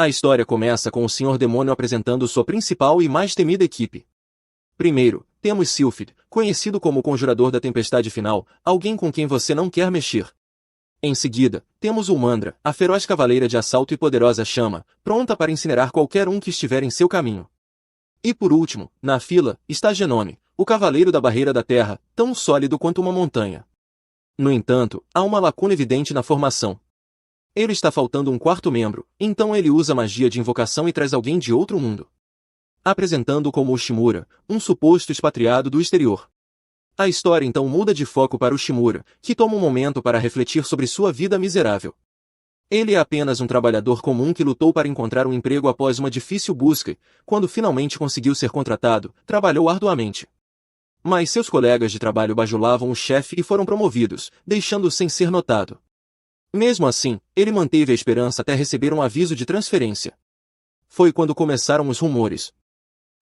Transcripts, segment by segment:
A história começa com o Senhor Demônio apresentando sua principal e mais temida equipe. Primeiro, temos Sylphid, conhecido como o Conjurador da Tempestade Final, alguém com quem você não quer mexer. Em seguida, temos Ulmandra, a feroz cavaleira de assalto e poderosa chama, pronta para incinerar qualquer um que estiver em seu caminho. E por último, na fila, está Genome, o cavaleiro da barreira da terra, tão sólido quanto uma montanha. No entanto, há uma lacuna evidente na formação. Ele está faltando um quarto membro, então ele usa magia de invocação e traz alguém de outro mundo. Apresentando como o Shimura, um suposto expatriado do exterior. A história então muda de foco para o Shimura, que toma um momento para refletir sobre sua vida miserável. Ele é apenas um trabalhador comum que lutou para encontrar um emprego após uma difícil busca e, quando finalmente conseguiu ser contratado, trabalhou arduamente. Mas seus colegas de trabalho bajulavam o chefe e foram promovidos, deixando-o sem ser notado. Mesmo assim, ele manteve a esperança até receber um aviso de transferência. Foi quando começaram os rumores.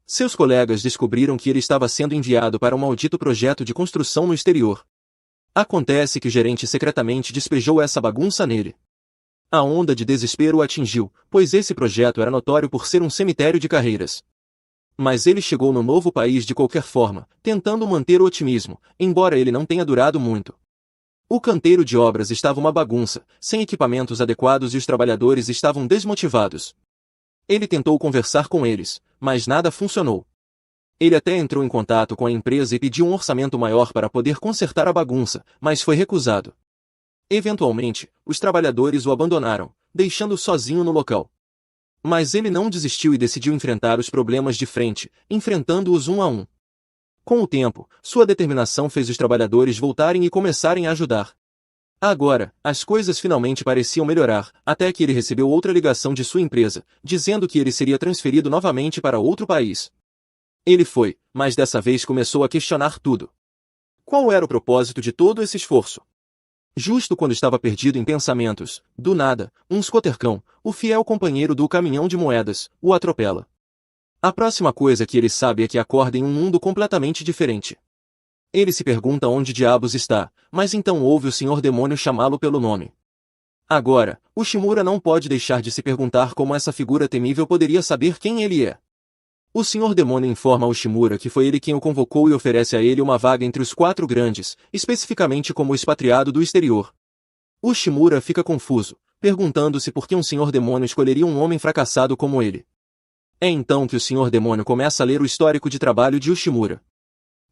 Seus colegas descobriram que ele estava sendo enviado para um maldito projeto de construção no exterior. Acontece que o gerente secretamente despejou essa bagunça nele. A onda de desespero o atingiu, pois esse projeto era notório por ser um cemitério de carreiras. Mas ele chegou no novo país de qualquer forma, tentando manter o otimismo, embora ele não tenha durado muito. O canteiro de obras estava uma bagunça, sem equipamentos adequados e os trabalhadores estavam desmotivados. Ele tentou conversar com eles, mas nada funcionou. Ele até entrou em contato com a empresa e pediu um orçamento maior para poder consertar a bagunça, mas foi recusado. Eventualmente, os trabalhadores o abandonaram, deixando-o sozinho no local. Mas ele não desistiu e decidiu enfrentar os problemas de frente, enfrentando-os um a um. Com o tempo, sua determinação fez os trabalhadores voltarem e começarem a ajudar. Agora, as coisas finalmente pareciam melhorar, até que ele recebeu outra ligação de sua empresa, dizendo que ele seria transferido novamente para outro país. Ele foi, mas dessa vez começou a questionar tudo. Qual era o propósito de todo esse esforço? Justo quando estava perdido em pensamentos, do nada, um scotercão, o fiel companheiro do caminhão de moedas, o atropela. A próxima coisa que ele sabe é que acorda em um mundo completamente diferente. Ele se pergunta onde diabos está, mas então ouve o Senhor Demônio chamá-lo pelo nome. Agora, o Shimura não pode deixar de se perguntar como essa figura temível poderia saber quem ele é. O Senhor Demônio informa ao Shimura que foi ele quem o convocou e oferece a ele uma vaga entre os 4 grandes, especificamente como expatriado do exterior. O Shimura fica confuso, perguntando-se por que um Senhor Demônio escolheria um homem fracassado como ele. É então que o Senhor Demônio começa a ler o histórico de trabalho de Ushimura.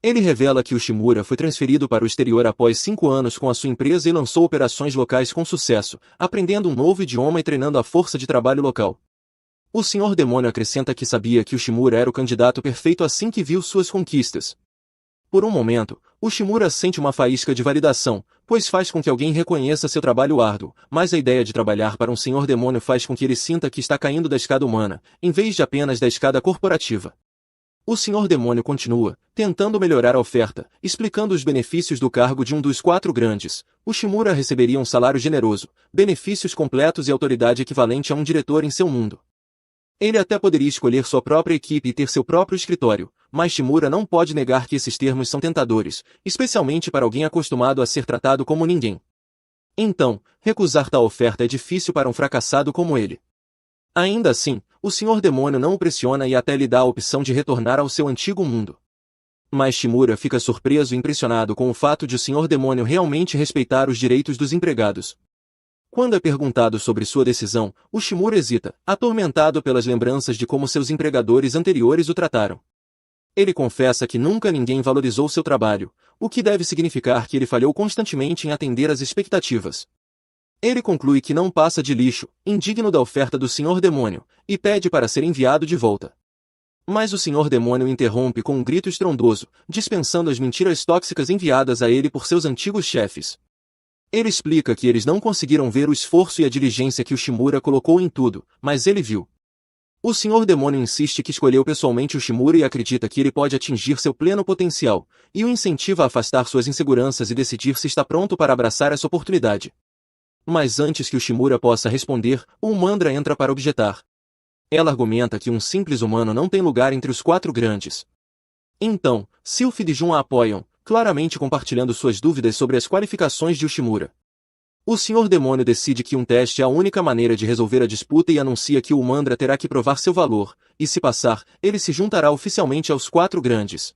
Ele revela que Ushimura foi transferido para o exterior após 5 anos com a sua empresa e lançou operações locais com sucesso, aprendendo um novo idioma e treinando a força de trabalho local. O Senhor Demônio acrescenta que sabia que Ushimura era o candidato perfeito assim que viu suas conquistas. Por um momento, Ushimura sente uma faísca de validação, pois faz com que alguém reconheça seu trabalho árduo, mas a ideia de trabalhar para um Senhor Demônio faz com que ele sinta que está caindo da escada humana, em vez de apenas da escada corporativa. O Senhor Demônio continua, tentando melhorar a oferta, explicando os benefícios do cargo de um dos 4 grandes. Ushimura receberia um salário generoso, benefícios completos e autoridade equivalente a um diretor em seu mundo. Ele até poderia escolher sua própria equipe e ter seu próprio escritório, mas Shimura não pode negar que esses termos são tentadores, especialmente para alguém acostumado a ser tratado como ninguém. Então, recusar tal oferta é difícil para um fracassado como ele. Ainda assim, o Senhor Demônio não o pressiona e até lhe dá a opção de retornar ao seu antigo mundo. Mas Shimura fica surpreso e impressionado com o fato de o Senhor Demônio realmente respeitar os direitos dos empregados. Quando é perguntado sobre sua decisão, o Shimura hesita, atormentado pelas lembranças de como seus empregadores anteriores o trataram. Ele confessa que nunca ninguém valorizou seu trabalho, o que deve significar que ele falhou constantemente em atender às expectativas. Ele conclui que não passa de lixo, indigno da oferta do Senhor Demônio, e pede para ser enviado de volta. Mas o Senhor Demônio o interrompe com um grito estrondoso, dispensando as mentiras tóxicas enviadas a ele por seus antigos chefes. Ele explica que eles não conseguiram ver o esforço e a diligência que o Shimura colocou em tudo, mas ele viu. O Senhor Demônio insiste que escolheu pessoalmente o Shimura e acredita que ele pode atingir seu pleno potencial, e o incentiva a afastar suas inseguranças e decidir se está pronto para abraçar essa oportunidade. Mas antes que o Shimura possa responder, o Ulmandra entra para objetar. Ela argumenta que um simples humano não tem lugar entre os 4 grandes. Então, Sylphid e Jun a apoiam, claramente compartilhando suas dúvidas sobre as qualificações de Ushimura. O Senhor Demônio decide que um teste é a única maneira de resolver a disputa e anuncia que o Mandra terá que provar seu valor, e se passar, ele se juntará oficialmente aos 4 grandes.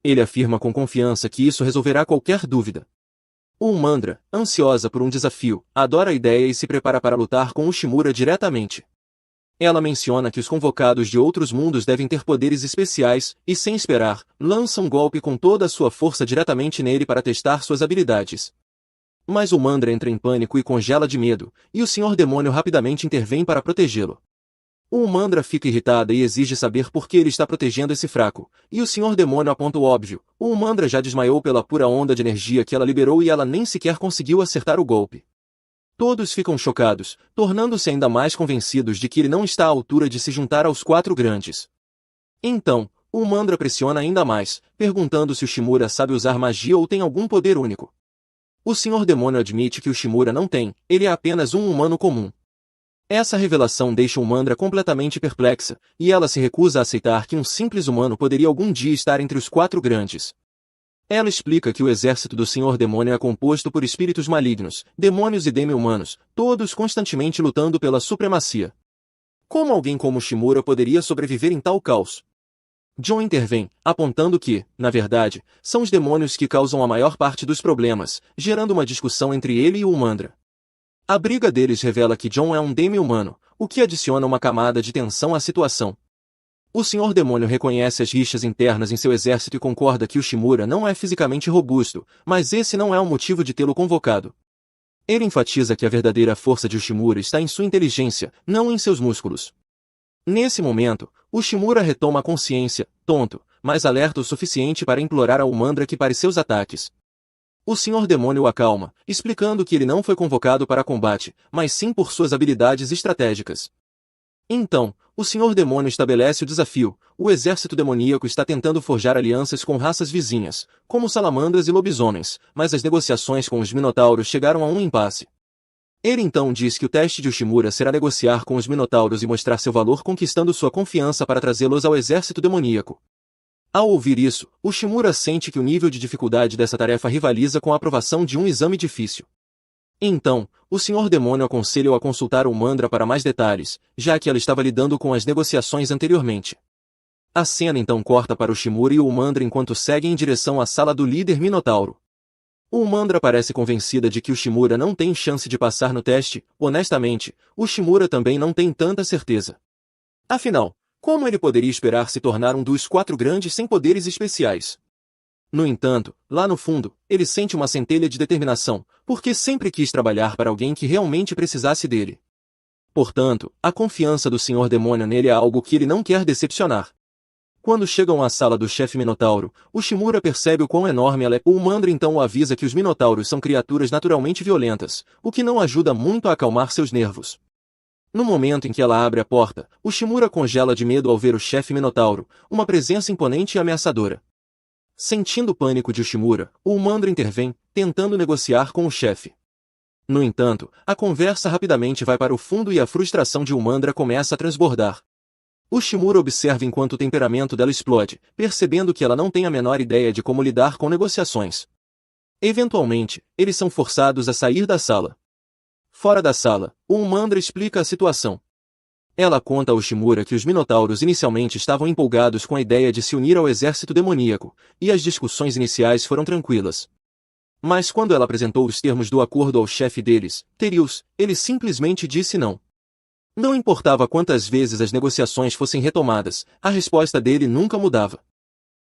Ele afirma com confiança que isso resolverá qualquer dúvida. O Mandra, ansiosa por um desafio, adora a ideia e se prepara para lutar com o Shimura diretamente. Ela menciona que os convocados de outros mundos devem ter poderes especiais, e sem esperar, lança um golpe com toda a sua força diretamente nele para testar suas habilidades. Mas o Mandra entra em pânico e congela de medo, e o Senhor Demônio rapidamente intervém para protegê-lo. O Mandra fica irritada e exige saber por que ele está protegendo esse fraco, e o Senhor Demônio aponta o óbvio: o Mandra já desmaiou pela pura onda de energia que ela liberou e ela nem sequer conseguiu acertar o golpe. Todos ficam chocados, tornando-se ainda mais convencidos de que ele não está à altura de se juntar aos 4 grandes. Então, o Mandra pressiona ainda mais, perguntando se o Shimura sabe usar magia ou tem algum poder único. O Senhor Demônio admite que o Shimura não tem, ele é apenas um humano comum. Essa revelação deixa o Mandra completamente perplexa, e ela se recusa a aceitar que um simples humano poderia algum dia estar entre os 4 grandes. Ela explica que o exército do Senhor Demônio é composto por espíritos malignos, demônios e demi-humanos, todos constantemente lutando pela supremacia. Como alguém como Shimura poderia sobreviver em tal caos? John intervém, apontando que, na verdade, são os demônios que causam a maior parte dos problemas, gerando uma discussão entre ele e o Mandra. A briga deles revela que John é um demi-humano, o que adiciona uma camada de tensão à situação. O Senhor Demônio reconhece as rixas internas em seu exército e concorda que o Shimura não é fisicamente robusto, mas esse não é o motivo de tê-lo convocado. Ele enfatiza que a verdadeira força de Shimura está em sua inteligência, não em seus músculos. Nesse momento, o Shimura retoma a consciência, tonto, mas alerta o suficiente para implorar ao Mandra que pare seus ataques. O Senhor Demônio o acalma, explicando que ele não foi convocado para combate, mas sim por suas habilidades estratégicas. Então, o Senhor Demônio estabelece o desafio: o exército demoníaco está tentando forjar alianças com raças vizinhas, como salamandras e lobisomens, mas as negociações com os minotauros chegaram a um impasse. Ele então diz que o teste de Ushimura será negociar com os minotauros e mostrar seu valor conquistando sua confiança para trazê-los ao exército demoníaco. Ao ouvir isso, Ushimura sente que o nível de dificuldade dessa tarefa rivaliza com a aprovação de um exame difícil. Então, o Senhor Demônio aconselha-o a consultar o Mandra para mais detalhes, já que ela estava lidando com as negociações anteriormente. A cena então corta para Ushimura e o Mandra enquanto seguem em direção à sala do líder Minotauro. O Mandra parece convencida de que o Ushimura não tem chance de passar no teste. Honestamente, o Ushimura também não tem tanta certeza. Afinal, como ele poderia esperar se tornar um dos 4 grandes sem poderes especiais? No entanto, lá no fundo, ele sente uma centelha de determinação, porque sempre quis trabalhar para alguém que realmente precisasse dele. Portanto, a confiança do Senhor Demônio nele é algo que ele não quer decepcionar. Quando chegam à sala do chefe Minotauro, o Shimura percebe o quão enorme ela é. O Mandra então o avisa que os Minotauros são criaturas naturalmente violentas, o que não ajuda muito a acalmar seus nervos. No momento em que ela abre a porta, o Shimura congela de medo ao ver o chefe Minotauro, uma presença imponente e ameaçadora. Sentindo o pânico de Ushimura, o Mandra intervém, tentando negociar com o chefe. No entanto, a conversa rapidamente vai para o fundo e a frustração de Mandra começa a transbordar. Ushimura observa enquanto o temperamento dela explode, percebendo que ela não tem a menor ideia de como lidar com negociações. Eventualmente, eles são forçados a sair da sala. Fora da sala, o Mandra explica a situação. Ela conta a Ushimura que os Minotauros inicialmente estavam empolgados com a ideia de se unir ao exército demoníaco, e as discussões iniciais foram tranquilas. Mas quando ela apresentou os termos do acordo ao chefe deles, Terius, ele simplesmente disse não. Não importava quantas vezes as negociações fossem retomadas, a resposta dele nunca mudava.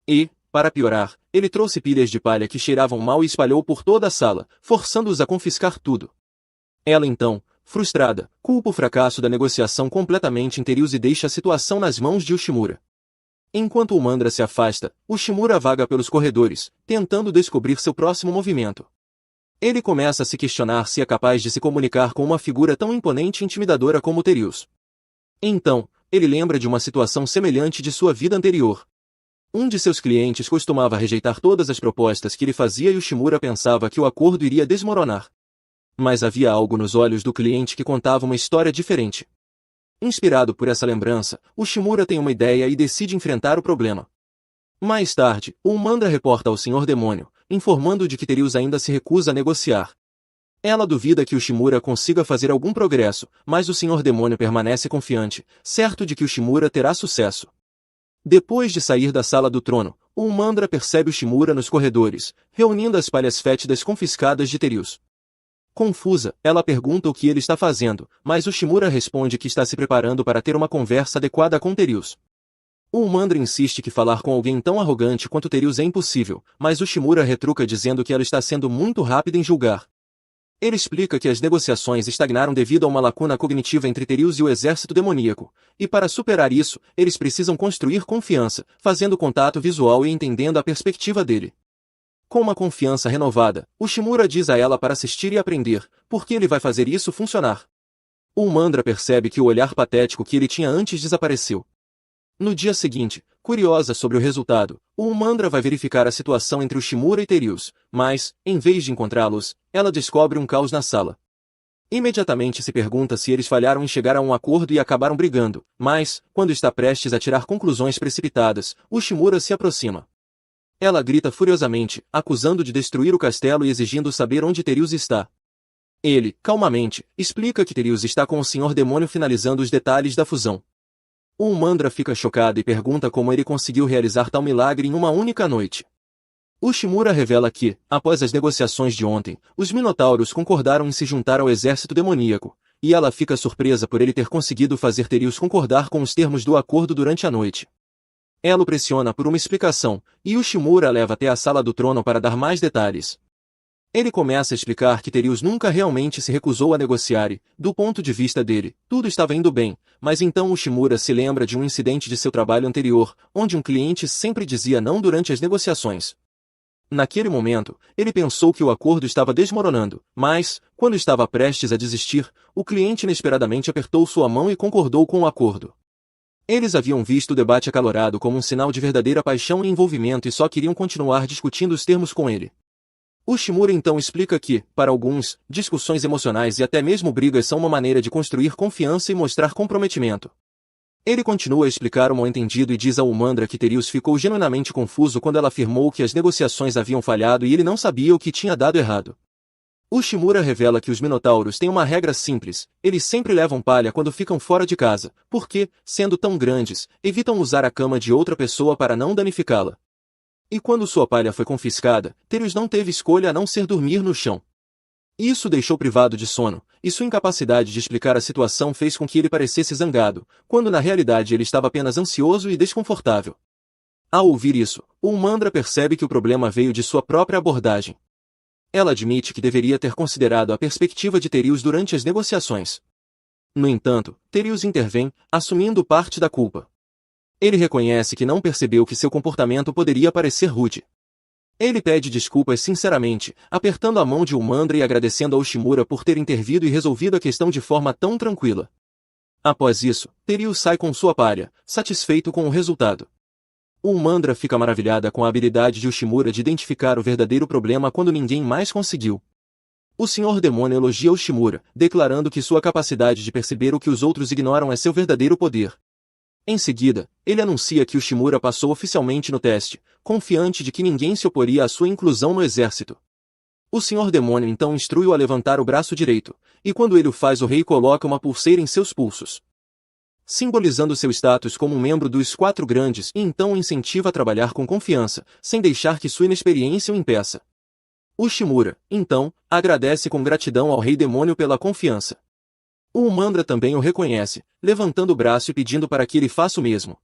E, para piorar, ele trouxe pilhas de palha que cheiravam mal e espalhou por toda a sala, forçando-os a confiscar tudo. Ela então, frustrada, culpa o fracasso da negociação completamente em Terius e deixa a situação nas mãos de Ushimura. Enquanto o Mandra se afasta, Ushimura vaga pelos corredores, tentando descobrir seu próximo movimento. Ele começa a se questionar se é capaz de se comunicar com uma figura tão imponente e intimidadora como Terius. Então, ele lembra de uma situação semelhante de sua vida anterior. Um de seus clientes costumava rejeitar todas as propostas que ele fazia e Ushimura pensava que o acordo iria desmoronar. Mas havia algo nos olhos do cliente que contava uma história diferente. Inspirado por essa lembrança, Ushimura tem uma ideia e decide enfrentar o problema. Mais tarde, o Mandra reporta ao Senhor Demônio, informando de que Terius ainda se recusa a negociar. Ela duvida que o Shimura consiga fazer algum progresso, mas o Senhor Demônio permanece confiante, certo de que o Shimura terá sucesso. Depois de sair da sala do trono, o Umandra percebe o Shimura nos corredores, reunindo as palhas fétidas confiscadas de Terius. Confusa, ela pergunta o que ele está fazendo, mas o Shimura responde que está se preparando para ter uma conversa adequada com Terius. O Umandra insiste que falar com alguém tão arrogante quanto Terius é impossível, mas o Shimura retruca dizendo que ela está sendo muito rápida em julgar. Ele explica que as negociações estagnaram devido a uma lacuna cognitiva entre Terius e o exército demoníaco, e para superar isso, eles precisam construir confiança, fazendo contato visual e entendendo a perspectiva dele. Com uma confiança renovada, o Shimura diz a ela para assistir e aprender, porque ele vai fazer isso funcionar. O Umandra percebe que o olhar patético que ele tinha antes desapareceu. No dia seguinte, curiosa sobre o resultado, o Umandra vai verificar a situação entre o Shimura e Terius, mas, em vez de encontrá-los, ela descobre um caos na sala. Imediatamente se pergunta se eles falharam em chegar a um acordo e acabaram brigando, mas, quando está prestes a tirar conclusões precipitadas, o Shimura se aproxima. Ela grita furiosamente, acusando de destruir o castelo e exigindo saber onde Terius está. Ele, calmamente, explica que Terius está com o Senhor Demônio finalizando os detalhes da fusão. O Umandra fica chocado e pergunta como ele conseguiu realizar tal milagre em uma única noite. O Shimura revela que, após as negociações de ontem, os Minotauros concordaram em se juntar ao exército demoníaco, e ela fica surpresa por ele ter conseguido fazer Terius concordar com os termos do acordo durante a noite. Ela o pressiona por uma explicação, e o Shimura a leva até a sala do trono para dar mais detalhes. Ele começa a explicar que Terius nunca realmente se recusou a negociar e, do ponto de vista dele, tudo estava indo bem, mas então o Shimura se lembra de um incidente de seu trabalho anterior, onde um cliente sempre dizia não durante as negociações. Naquele momento, ele pensou que o acordo estava desmoronando, mas, quando estava prestes a desistir, o cliente inesperadamente apertou sua mão e concordou com o acordo. Eles haviam visto o debate acalorado como um sinal de verdadeira paixão e envolvimento e só queriam continuar discutindo os termos com ele. O Shimura então explica que, para alguns, discussões emocionais e até mesmo brigas são uma maneira de construir confiança e mostrar comprometimento. Ele continua a explicar o mal-entendido e diz ao Umandra que Terius ficou genuinamente confuso quando ela afirmou que as negociações haviam falhado e ele não sabia o que tinha dado errado. O Shimura revela que os Minotauros têm uma regra simples, eles sempre levam palha quando ficam fora de casa, porque, sendo tão grandes, evitam usar a cama de outra pessoa para não danificá-la. E quando sua palha foi confiscada, Terius não teve escolha a não ser dormir no chão. Isso o deixou privado de sono, e sua incapacidade de explicar a situação fez com que ele parecesse zangado, quando na realidade ele estava apenas ansioso e desconfortável. Ao ouvir isso, o Umandra percebe que o problema veio de sua própria abordagem. Ela admite que deveria ter considerado a perspectiva de Terius durante as negociações. No entanto, Terius intervém, assumindo parte da culpa. Ele reconhece que não percebeu que seu comportamento poderia parecer rude. Ele pede desculpas sinceramente, apertando a mão de Umandra e agradecendo ao Shimura por ter intervido e resolvido a questão de forma tão tranquila. Após isso, Terius sai com sua palha, satisfeito com o resultado. O Umandra fica maravilhada com a habilidade de Shimura de identificar o verdadeiro problema quando ninguém mais conseguiu. O Senhor Demônio elogia o Shimura, declarando que sua capacidade de perceber o que os outros ignoram é seu verdadeiro poder. Em seguida, ele anuncia que o Shimura passou oficialmente no teste, confiante de que ninguém se oporia à sua inclusão no exército. O Senhor Demônio então instrui-o a levantar o braço direito, e quando ele o faz o rei coloca uma pulseira em seus pulsos, simbolizando seu status como um membro dos Quatro Grandes e então o incentiva a trabalhar com confiança, sem deixar que sua inexperiência o impeça. O Shimura, então, agradece com gratidão ao Rei Demônio pela confiança. O Umandra também o reconhece, levantando o braço e pedindo para que ele faça o mesmo.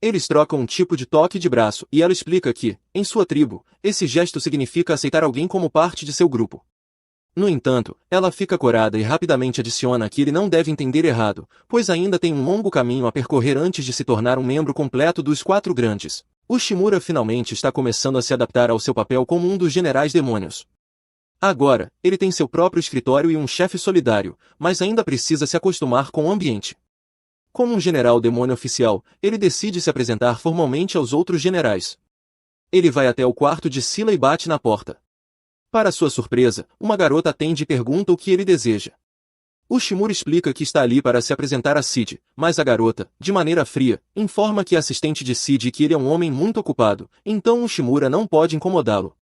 Eles trocam um tipo de toque de braço e ela explica que, em sua tribo, esse gesto significa aceitar alguém como parte de seu grupo. No entanto, ela fica corada e rapidamente adiciona que ele não deve entender errado, pois ainda tem um longo caminho a percorrer antes de se tornar um membro completo dos Quatro Grandes. O Shimura finalmente está começando a se adaptar ao seu papel como um dos generais demônios. Agora, ele tem seu próprio escritório e um chefe solidário, mas ainda precisa se acostumar com o ambiente. Como um general demônio oficial, ele decide se apresentar formalmente aos outros generais. Ele vai até o quarto de Scylla e bate na porta. Para sua surpresa, uma garota atende e pergunta o que ele deseja. O Shimura explica que está ali para se apresentar a Cid, mas a garota, de maneira fria, informa que é assistente de Cid e que ele é um homem muito ocupado, então o Shimura não pode incomodá-lo.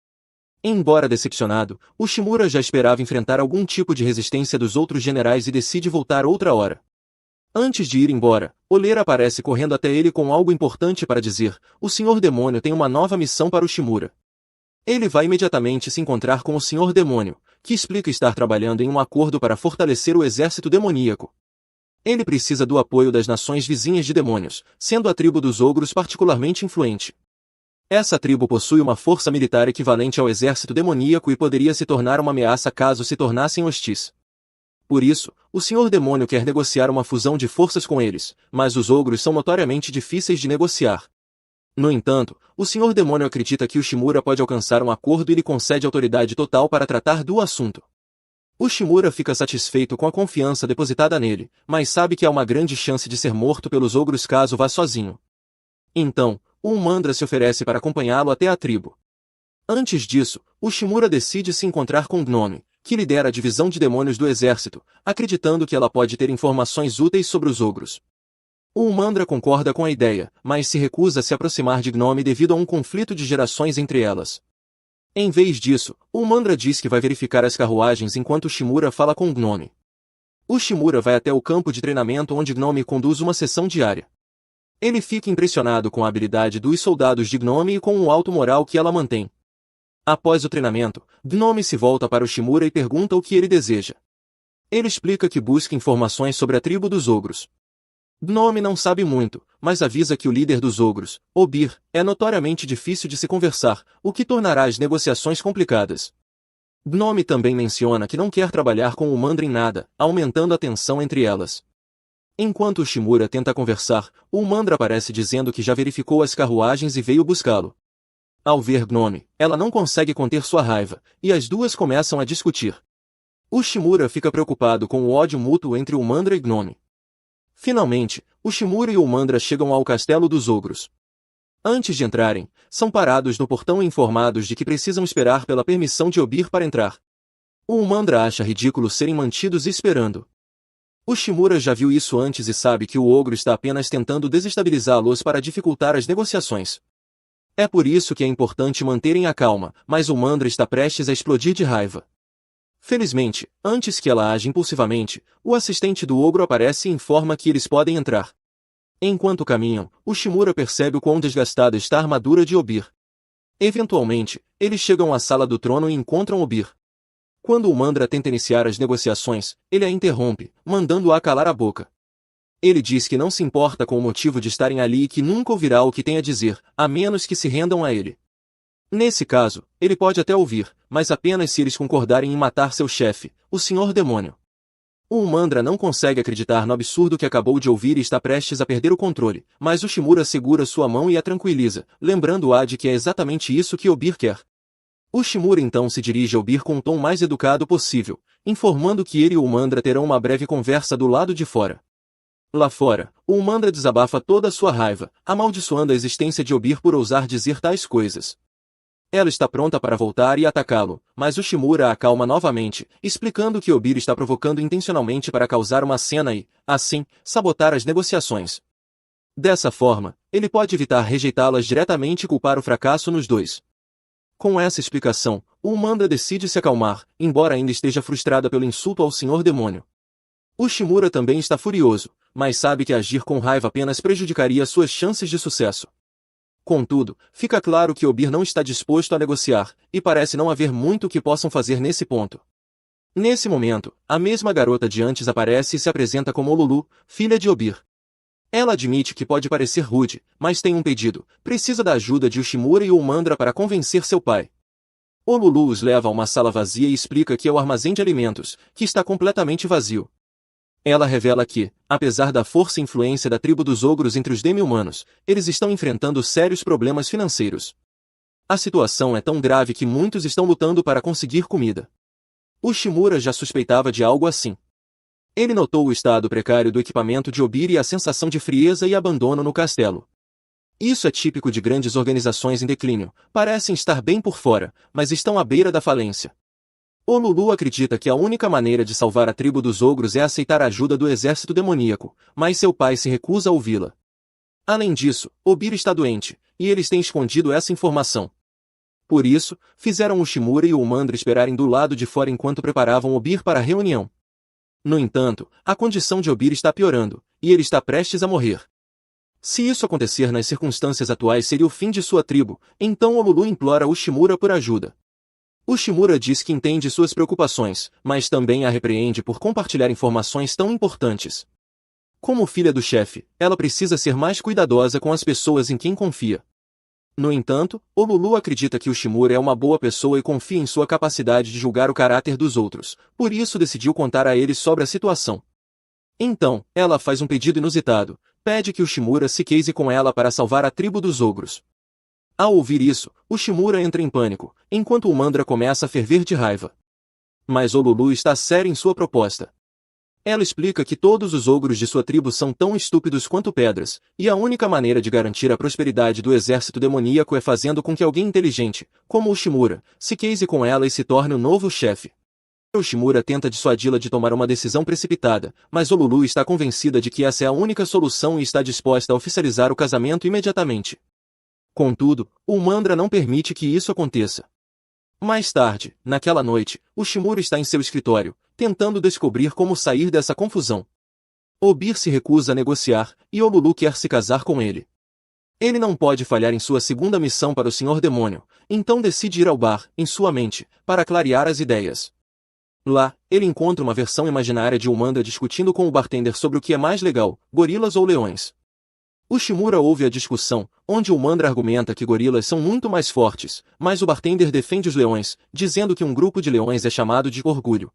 Embora decepcionado, o Shimura já esperava enfrentar algum tipo de resistência dos outros generais e decide voltar outra hora. Antes de ir embora, Oler aparece correndo até ele com algo importante para dizer: o Senhor Demônio tem uma nova missão para o Shimura. Ele vai imediatamente se encontrar com o Senhor Demônio, que explica estar trabalhando em um acordo para fortalecer o exército demoníaco. Ele precisa do apoio das nações vizinhas de demônios, sendo a tribo dos ogros particularmente influente. Essa tribo possui uma força militar equivalente ao exército demoníaco e poderia se tornar uma ameaça caso se tornassem hostis. Por isso, o Senhor Demônio quer negociar uma fusão de forças com eles, mas os ogros são notoriamente difíceis de negociar. No entanto, o Senhor Demônio acredita que o Shimura pode alcançar um acordo e lhe concede autoridade total para tratar do assunto. O Shimura fica satisfeito com a confiança depositada nele, mas sabe que há uma grande chance de ser morto pelos ogros caso vá sozinho. Então, o Umandra se oferece para acompanhá-lo até a tribo. Antes disso, o Shimura decide se encontrar com Gnome, que lidera a divisão de demônios do exército, acreditando que ela pode ter informações úteis sobre os ogros. O Umandra concorda com a ideia, mas se recusa a se aproximar de Gnome devido a um conflito de gerações entre elas. Em vez disso, o Umandra diz que vai verificar as carruagens enquanto Shimura fala com Gnome. O Shimura vai até o campo de treinamento onde Gnome conduz uma sessão diária. Ele fica impressionado com a habilidade dos soldados de Gnome e com o alto moral que ela mantém. Após o treinamento, Gnome se volta para o Shimura e pergunta o que ele deseja. Ele explica que busca informações sobre a tribo dos ogros. Gnome não sabe muito, mas avisa que o líder dos ogros, Obir, é notoriamente difícil de se conversar, o que tornará as negociações complicadas. Gnome também menciona que não quer trabalhar com o Umandra em nada, aumentando a tensão entre elas. Enquanto o Shimura tenta conversar, o Umandra aparece dizendo que já verificou as carruagens e veio buscá-lo. Ao ver Gnome, ela não consegue conter sua raiva, e as duas começam a discutir. O Shimura fica preocupado com o ódio mútuo entre o Umandra e Gnome. Finalmente, o Shimura e o Umandra chegam ao castelo dos ogros. Antes de entrarem, são parados no portão e informados de que precisam esperar pela permissão de Obir para entrar. O Umandra acha ridículo serem mantidos esperando. O Shimura já viu isso antes e sabe que o ogro está apenas tentando desestabilizá-los para dificultar as negociações. É por isso que é importante manterem a calma, mas o Umandra está prestes a explodir de raiva. Felizmente, antes que ela age impulsivamente, o assistente do ogro aparece e informa que eles podem entrar. Enquanto caminham, o Shimura percebe o quão desgastada está a armadura de Obir. Eventualmente, eles chegam à sala do trono e encontram Obir. Quando o Umandra tenta iniciar as negociações, ele a interrompe, mandando-a calar a boca. Ele diz que não se importa com o motivo de estarem ali e que nunca ouvirá o que tem a dizer, a menos que se rendam a ele. Nesse caso, ele pode até ouvir, mas apenas se eles concordarem em matar seu chefe, o Senhor Demônio. O Umandra não consegue acreditar no absurdo que acabou de ouvir e está prestes a perder o controle, mas o Shimura segura sua mão e a tranquiliza, lembrando-a de que é exatamente isso que Obir quer. O Shimura então se dirige a Obir com o tom mais educado possível, informando que ele e o Umandra terão uma breve conversa do lado de fora. Lá fora, o Umandra desabafa toda a sua raiva, amaldiçoando a existência de Obir por ousar dizer tais coisas. Ela está pronta para voltar e atacá-lo, mas o Shimura a acalma novamente, explicando que Obir está provocando intencionalmente para causar uma cena e, assim, sabotar as negociações. Dessa forma, ele pode evitar rejeitá-las diretamente e culpar o fracasso nos dois. Com essa explicação, o Umandra decide se acalmar, embora ainda esteja frustrada pelo insulto ao Senhor Demônio. O Shimura também está furioso, mas sabe que agir com raiva apenas prejudicaria suas chances de sucesso. Contudo, fica claro que Obir não está disposto a negociar, e parece não haver muito que possam fazer nesse ponto. Nesse momento, a mesma garota de antes aparece e se apresenta como Lulu, filha de Obir. Ela admite que pode parecer rude, mas tem um pedido: precisa da ajuda de Shimura e o Umandra para convencer seu pai. O Lulu os leva a uma sala vazia e explica que é o armazém de alimentos, que está completamente vazio. Ela revela que, apesar da força e influência da tribo dos ogros entre os demi-humanos, eles estão enfrentando sérios problemas financeiros. A situação é tão grave que muitos estão lutando para conseguir comida. O Shimura já suspeitava de algo assim. Ele notou o estado precário do equipamento de Obir e a sensação de frieza e abandono no castelo. Isso é típico de grandes organizações em declínio, parecem estar bem por fora, mas estão à beira da falência. O Lulu acredita que a única maneira de salvar a tribo dos ogros é aceitar a ajuda do exército demoníaco, mas seu pai se recusa a ouvi-la. Além disso, Obir está doente, e eles têm escondido essa informação. Por isso, fizeram o Shimura e o Umandra esperarem do lado de fora enquanto preparavam Obir para a reunião. No entanto, a condição de Obir está piorando, e ele está prestes a morrer. Se isso acontecer nas circunstâncias atuais seria o fim de sua tribo, então Olulu implora o Shimura por ajuda. O Shimura diz que entende suas preocupações, mas também a repreende por compartilhar informações tão importantes. Como filha do chefe, ela precisa ser mais cuidadosa com as pessoas em quem confia. No entanto, Olulu acredita que o Shimura é uma boa pessoa e confia em sua capacidade de julgar o caráter dos outros, por isso decidiu contar a ele sobre a situação. Então, ela faz um pedido inusitado, pede que o Shimura se case com ela para salvar a tribo dos ogros. Ao ouvir isso, o Shimura entra em pânico, enquanto o Umandra começa a ferver de raiva. Mas Olulu está séria em sua proposta. Ela explica que todos os ogros de sua tribo são tão estúpidos quanto pedras, e a única maneira de garantir a prosperidade do exército demoníaco é fazendo com que alguém inteligente, como o Shimura, se case com ela e se torne o novo chefe. O Shimura tenta dissuadi-la de tomar uma decisão precipitada, mas Olulu está convencida de que essa é a única solução e está disposta a oficializar o casamento imediatamente. Contudo, o Umandra não permite que isso aconteça. Mais tarde, naquela noite, o Shimura está em seu escritório, tentando descobrir como sair dessa confusão. Obir se recusa a negociar, e Olulu quer se casar com ele. Ele não pode falhar em sua segunda missão para o Senhor Demônio, então decide ir ao bar, em sua mente, para clarear as ideias. Lá, ele encontra uma versão imaginária de Umandra discutindo com o bartender sobre o que é mais legal, gorilas ou leões. O Shimura ouve a discussão, onde o Umandra argumenta que gorilas são muito mais fortes, mas o bartender defende os leões, dizendo que um grupo de leões é chamado de orgulho.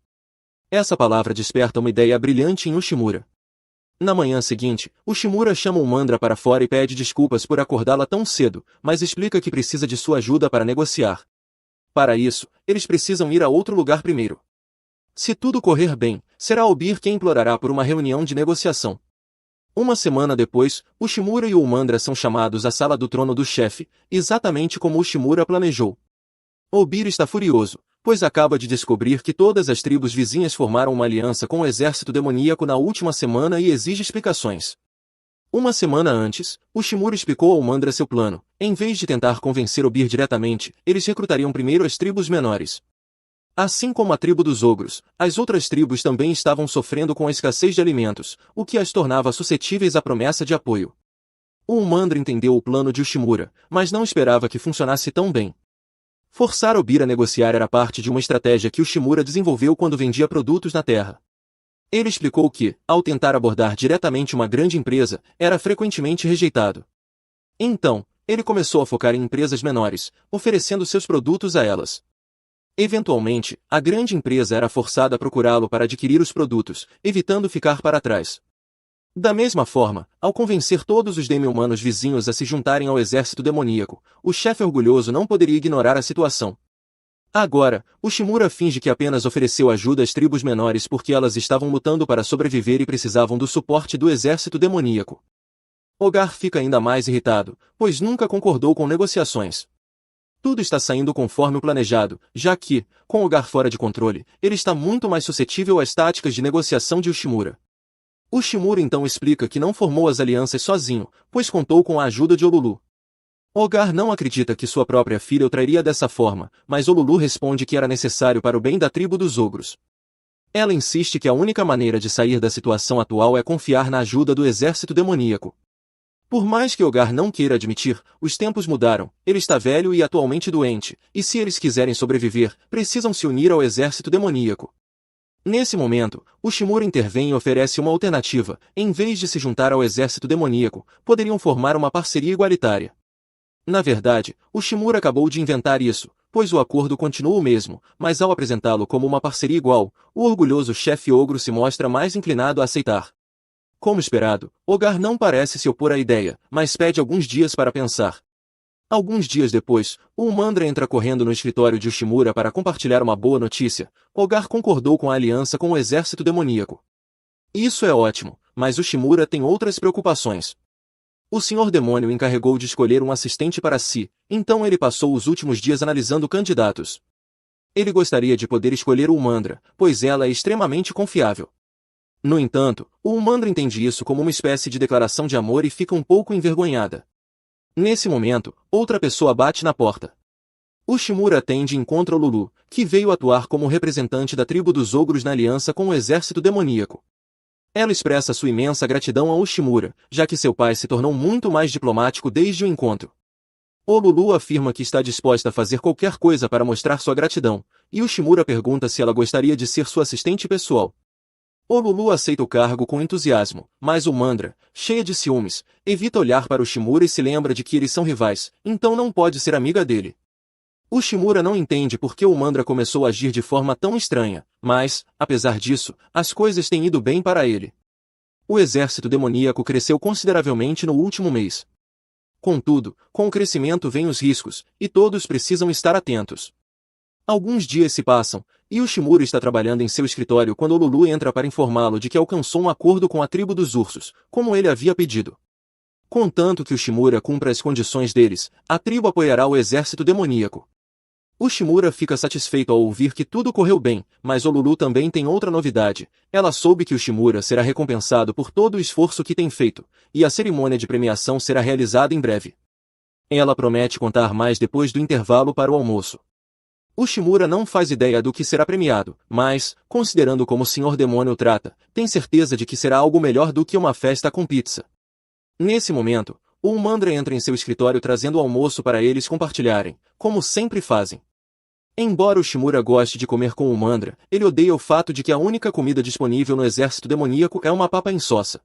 Essa palavra desperta uma ideia brilhante em Ushimura. Na manhã seguinte, o Shimura chama o Umandra para fora e pede desculpas por acordá-la tão cedo, mas explica que precisa de sua ajuda para negociar. Para isso, eles precisam ir a outro lugar primeiro. Se tudo correr bem, será Obir quem implorará por uma reunião de negociação. Uma semana depois, o Shimura e o Umandra são chamados à sala do trono do chefe, exatamente como o Shimura planejou. Obir está furioso, pois acaba de descobrir que todas as tribos vizinhas formaram uma aliança com o exército demoníaco na última semana e exige explicações. Uma semana antes, o Shimura explicou ao Umandra seu plano. Em vez de tentar convencer Obir diretamente, eles recrutariam primeiro as tribos menores. Assim como a tribo dos ogros, as outras tribos também estavam sofrendo com a escassez de alimentos, o que as tornava suscetíveis à promessa de apoio. O Umandra entendeu o plano de Ushimura, mas não esperava que funcionasse tão bem. Forçar Obir a negociar era parte de uma estratégia que Ushimura desenvolveu quando vendia produtos na Terra. Ele explicou que, ao tentar abordar diretamente uma grande empresa, era frequentemente rejeitado. Então, ele começou a focar em empresas menores, oferecendo seus produtos a elas. Eventualmente, a grande empresa era forçada a procurá-lo para adquirir os produtos, evitando ficar para trás. Da mesma forma, ao convencer todos os demi-humanos vizinhos a se juntarem ao exército demoníaco, o chefe orgulhoso não poderia ignorar a situação. Agora, o Shimura finge que apenas ofereceu ajuda às tribos menores porque elas estavam lutando para sobreviver e precisavam do suporte do exército demoníaco. Ogar fica ainda mais irritado, pois nunca concordou com negociações. Tudo está saindo conforme o planejado, já que, com Ogar fora de controle, ele está muito mais suscetível às táticas de negociação de Ushimura. Ushimura então explica que não formou as alianças sozinho, pois contou com a ajuda de Olulu. Ogar não acredita que sua própria filha o trairia dessa forma, mas Olulu responde que era necessário para o bem da tribo dos ogros. Ela insiste que a única maneira de sair da situação atual é confiar na ajuda do exército demoníaco. Por mais que Ogar não queira admitir, os tempos mudaram, ele está velho e atualmente doente, e se eles quiserem sobreviver, precisam se unir ao exército demoníaco. Nesse momento, Ushimura intervém e oferece uma alternativa. Em vez de se juntar ao exército demoníaco, poderiam formar uma parceria igualitária. Na verdade, Ushimura acabou de inventar isso, pois o acordo continua o mesmo, mas ao apresentá-lo como uma parceria igual, o orgulhoso chefe ogro se mostra mais inclinado a aceitar. Como esperado, Ogar não parece se opor à ideia, mas pede alguns dias para pensar. Alguns dias depois, o Umandra entra correndo no escritório de Ushimura para compartilhar uma boa notícia. Ogar concordou com a aliança com o exército demoníaco. Isso é ótimo, mas Ushimura tem outras preocupações. O Senhor Demônio encarregou de escolher um assistente para si, então ele passou os últimos dias analisando candidatos. Ele gostaria de poder escolher o Umandra, pois ela é extremamente confiável. No entanto, o Umandra entende isso como uma espécie de declaração de amor e fica um pouco envergonhada. Nesse momento, outra pessoa bate na porta. Ushimura atende e encontra Lulu, que veio atuar como representante da tribo dos ogros na aliança com o exército demoníaco. Ela expressa sua imensa gratidão a Ushimura, já que seu pai se tornou muito mais diplomático desde o encontro. O Lulu afirma que está disposta a fazer qualquer coisa para mostrar sua gratidão, e Ushimura pergunta se ela gostaria de ser sua assistente pessoal. O Lulu aceita o cargo com entusiasmo, mas o Mandra, cheia de ciúmes, evita olhar para Ushimura e se lembra de que eles são rivais, então não pode ser amiga dele. Ushimura não entende por que o Mandra começou a agir de forma tão estranha, mas, apesar disso, as coisas têm ido bem para ele. O exército demoníaco cresceu consideravelmente no último mês. Contudo, com o crescimento vêm os riscos, e todos precisam estar atentos. Alguns dias se passam, e Ushimura está trabalhando em seu escritório quando o Lulu entra para informá-lo de que alcançou um acordo com a tribo dos ursos, como ele havia pedido. Contanto que Ushimura cumpra as condições deles, a tribo apoiará o exército demoníaco. Ushimura fica satisfeito ao ouvir que tudo correu bem, mas o Lulu também tem outra novidade. Ela soube que Ushimura será recompensado por todo o esforço que tem feito, e a cerimônia de premiação será realizada em breve. Ela promete contar mais depois do intervalo para o almoço. Ushimura não faz ideia do que será premiado, mas, considerando como o Senhor Demônio o trata, tem certeza de que será algo melhor do que uma festa com pizza. Nesse momento, o Mandra entra em seu escritório trazendo o almoço para eles compartilharem, como sempre fazem. Embora Ushimura goste de comer com o Mandra, ele odeia o fato de que a única comida disponível no exército demoníaco é uma papa insossa.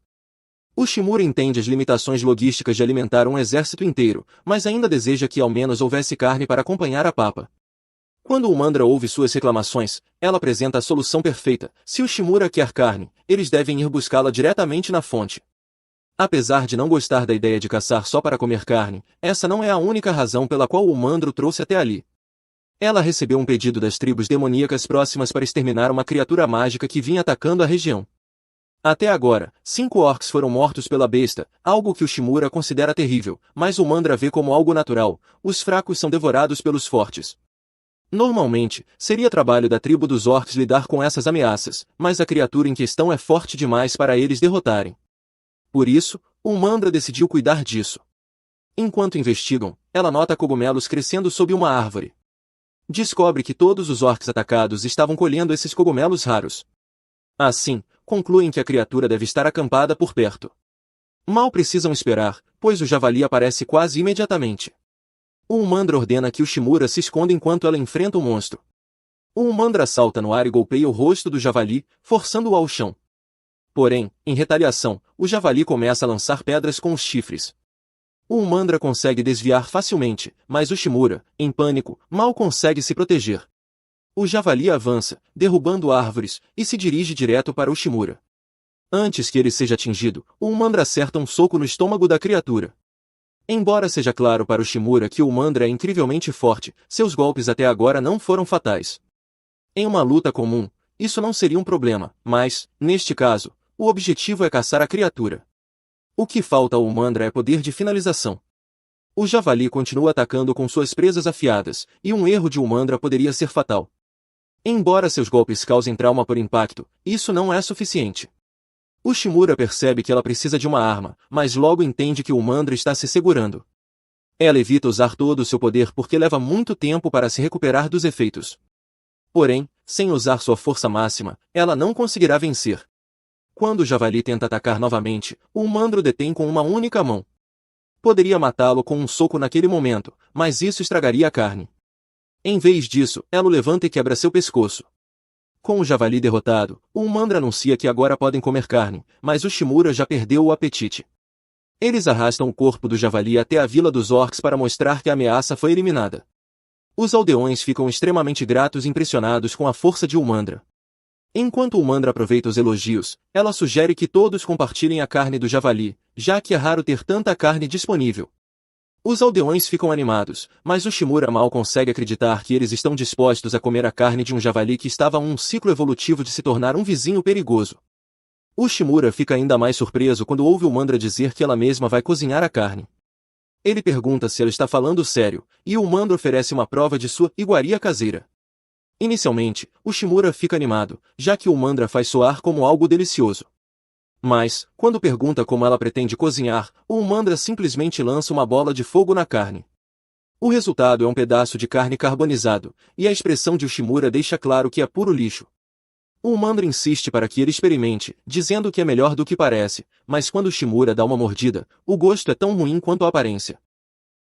Ushimura entende as limitações logísticas de alimentar um exército inteiro, mas ainda deseja que ao menos houvesse carne para acompanhar a papa. Quando o Mandra ouve suas reclamações, ela apresenta a solução perfeita. Se Ushimura quer carne, eles devem ir buscá-la diretamente na fonte. Apesar de não gostar da ideia de caçar só para comer carne, essa não é a única razão pela qual o Mandra o trouxe até ali. Ela recebeu um pedido das tribos demoníacas próximas para exterminar uma criatura mágica que vinha atacando a região. Até agora, 5 orcs foram mortos pela besta, algo que Ushimura considera terrível, mas o Mandra vê como algo natural. Os fracos são devorados pelos fortes. Normalmente, seria trabalho da tribo dos orcs lidar com essas ameaças, mas a criatura em questão é forte demais para eles derrotarem. Por isso, o Mandra decidiu cuidar disso. Enquanto investigam, ela nota cogumelos crescendo sob uma árvore. Descobre que todos os orcs atacados estavam colhendo esses cogumelos raros. Assim, concluem que a criatura deve estar acampada por perto. Mal precisam esperar, pois o javali aparece quase imediatamente. O Mandra ordena que Ushimura se esconda enquanto ela enfrenta o monstro. O Mandra salta no ar e golpeia o rosto do javali, forçando-o ao chão. Porém, em retaliação, o javali começa a lançar pedras com os chifres. O Mandra consegue desviar facilmente, mas Ushimura, em pânico, mal consegue se proteger. O javali avança, derrubando árvores, e se dirige direto para Ushimura. Antes que ele seja atingido, o Mandra acerta um soco no estômago da criatura. Embora seja claro para Ushimura que o Mandra é incrivelmente forte, seus golpes até agora não foram fatais. Em uma luta comum, isso não seria um problema, mas, neste caso, o objetivo é caçar a criatura. O que falta ao Mandra é poder de finalização. O javali continua atacando com suas presas afiadas, e um erro de um Mandra poderia ser fatal. Embora seus golpes causem trauma por impacto, isso não é suficiente. Ushimura percebe que ela precisa de uma arma, mas logo entende que o Mandra está se segurando. Ela evita usar todo o seu poder porque leva muito tempo para se recuperar dos efeitos. Porém, sem usar sua força máxima, ela não conseguirá vencer. Quando o javali tenta atacar novamente, o Mandra o detém com uma única mão. Poderia matá-lo com um soco naquele momento, mas isso estragaria a carne. Em vez disso, ela o levanta e quebra seu pescoço. Com o javali derrotado, o Mandra anuncia que agora podem comer carne, mas Ushimura já perdeu o apetite. Eles arrastam o corpo do javali até a vila dos orcs para mostrar que a ameaça foi eliminada. Os aldeões ficam extremamente gratos e impressionados com a força de Umandra. Enquanto Umandra aproveita os elogios, ela sugere que todos compartilhem a carne do javali, já que é raro ter tanta carne disponível. Os aldeões ficam animados, mas Ushimura mal consegue acreditar que eles estão dispostos a comer a carne de um javali que estava a um ciclo evolutivo de se tornar um vizinho perigoso. Ushimura fica ainda mais surpreso quando ouve Umandra dizer que ela mesma vai cozinhar a carne. Ele pergunta se ela está falando sério, e Umandra oferece uma prova de sua iguaria caseira. Inicialmente, Ushimura fica animado, já que Umandra faz soar como algo delicioso. Mas, quando pergunta como ela pretende cozinhar, Umandra simplesmente lança uma bola de fogo na carne. O resultado é um pedaço de carne carbonizado, e a expressão de Ushimura deixa claro que é puro lixo. O Umandra insiste para que ele experimente, dizendo que é melhor do que parece, mas quando Ushimura dá uma mordida, o gosto é tão ruim quanto a aparência.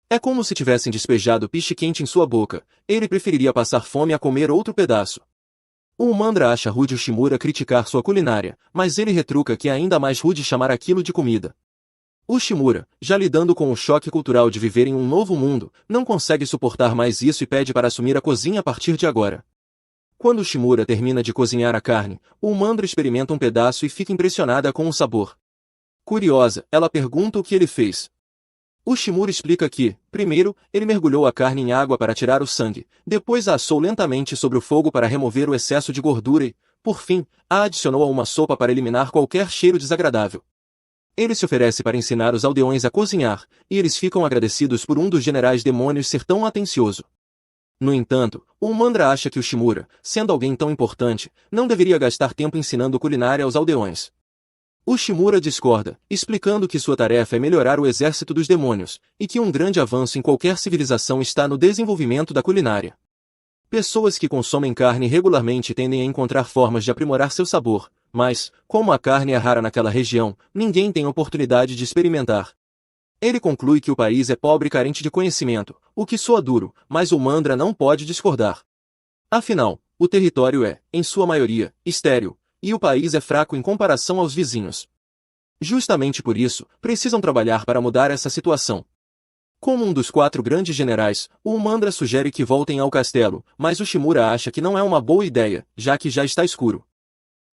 É como se tivessem despejado piche quente em sua boca, ele preferiria passar fome a comer outro pedaço. O Umandra acha rude Ushimura criticar sua culinária, mas ele retruca que é ainda mais rude chamar aquilo de comida. Ushimura, já lidando com o choque cultural de viver em um novo mundo, não consegue suportar mais isso e pede para assumir a cozinha a partir de agora. Quando Ushimura termina de cozinhar a carne, o Umandra experimenta um pedaço e fica impressionada com o sabor. Curiosa, ela pergunta o que ele fez. Ushimura explica que, primeiro, ele mergulhou a carne em água para tirar o sangue, depois a assou lentamente sobre o fogo para remover o excesso de gordura e, por fim, a adicionou a uma sopa para eliminar qualquer cheiro desagradável. Ele se oferece para ensinar os aldeões a cozinhar, e eles ficam agradecidos por um dos generais demônios ser tão atencioso. No entanto, o Umandra acha que Ushimura, sendo alguém tão importante, não deveria gastar tempo ensinando culinária aos aldeões. Ushimura discorda, explicando que sua tarefa é melhorar o exército dos demônios, e que um grande avanço em qualquer civilização está no desenvolvimento da culinária. Pessoas que consomem carne regularmente tendem a encontrar formas de aprimorar seu sabor, mas, como a carne é rara naquela região, ninguém tem oportunidade de experimentar. Ele conclui que o país é pobre e carente de conhecimento, o que soa duro, mas o Umandra não pode discordar. Afinal, o território é, em sua maioria, estéril, e o país é fraco em comparação aos vizinhos. Justamente por isso, precisam trabalhar para mudar essa situação. Como um dos 4 grandes generais, o Umandra sugere que voltem ao castelo, mas Ushimura acha que não é uma boa ideia, já que já está escuro.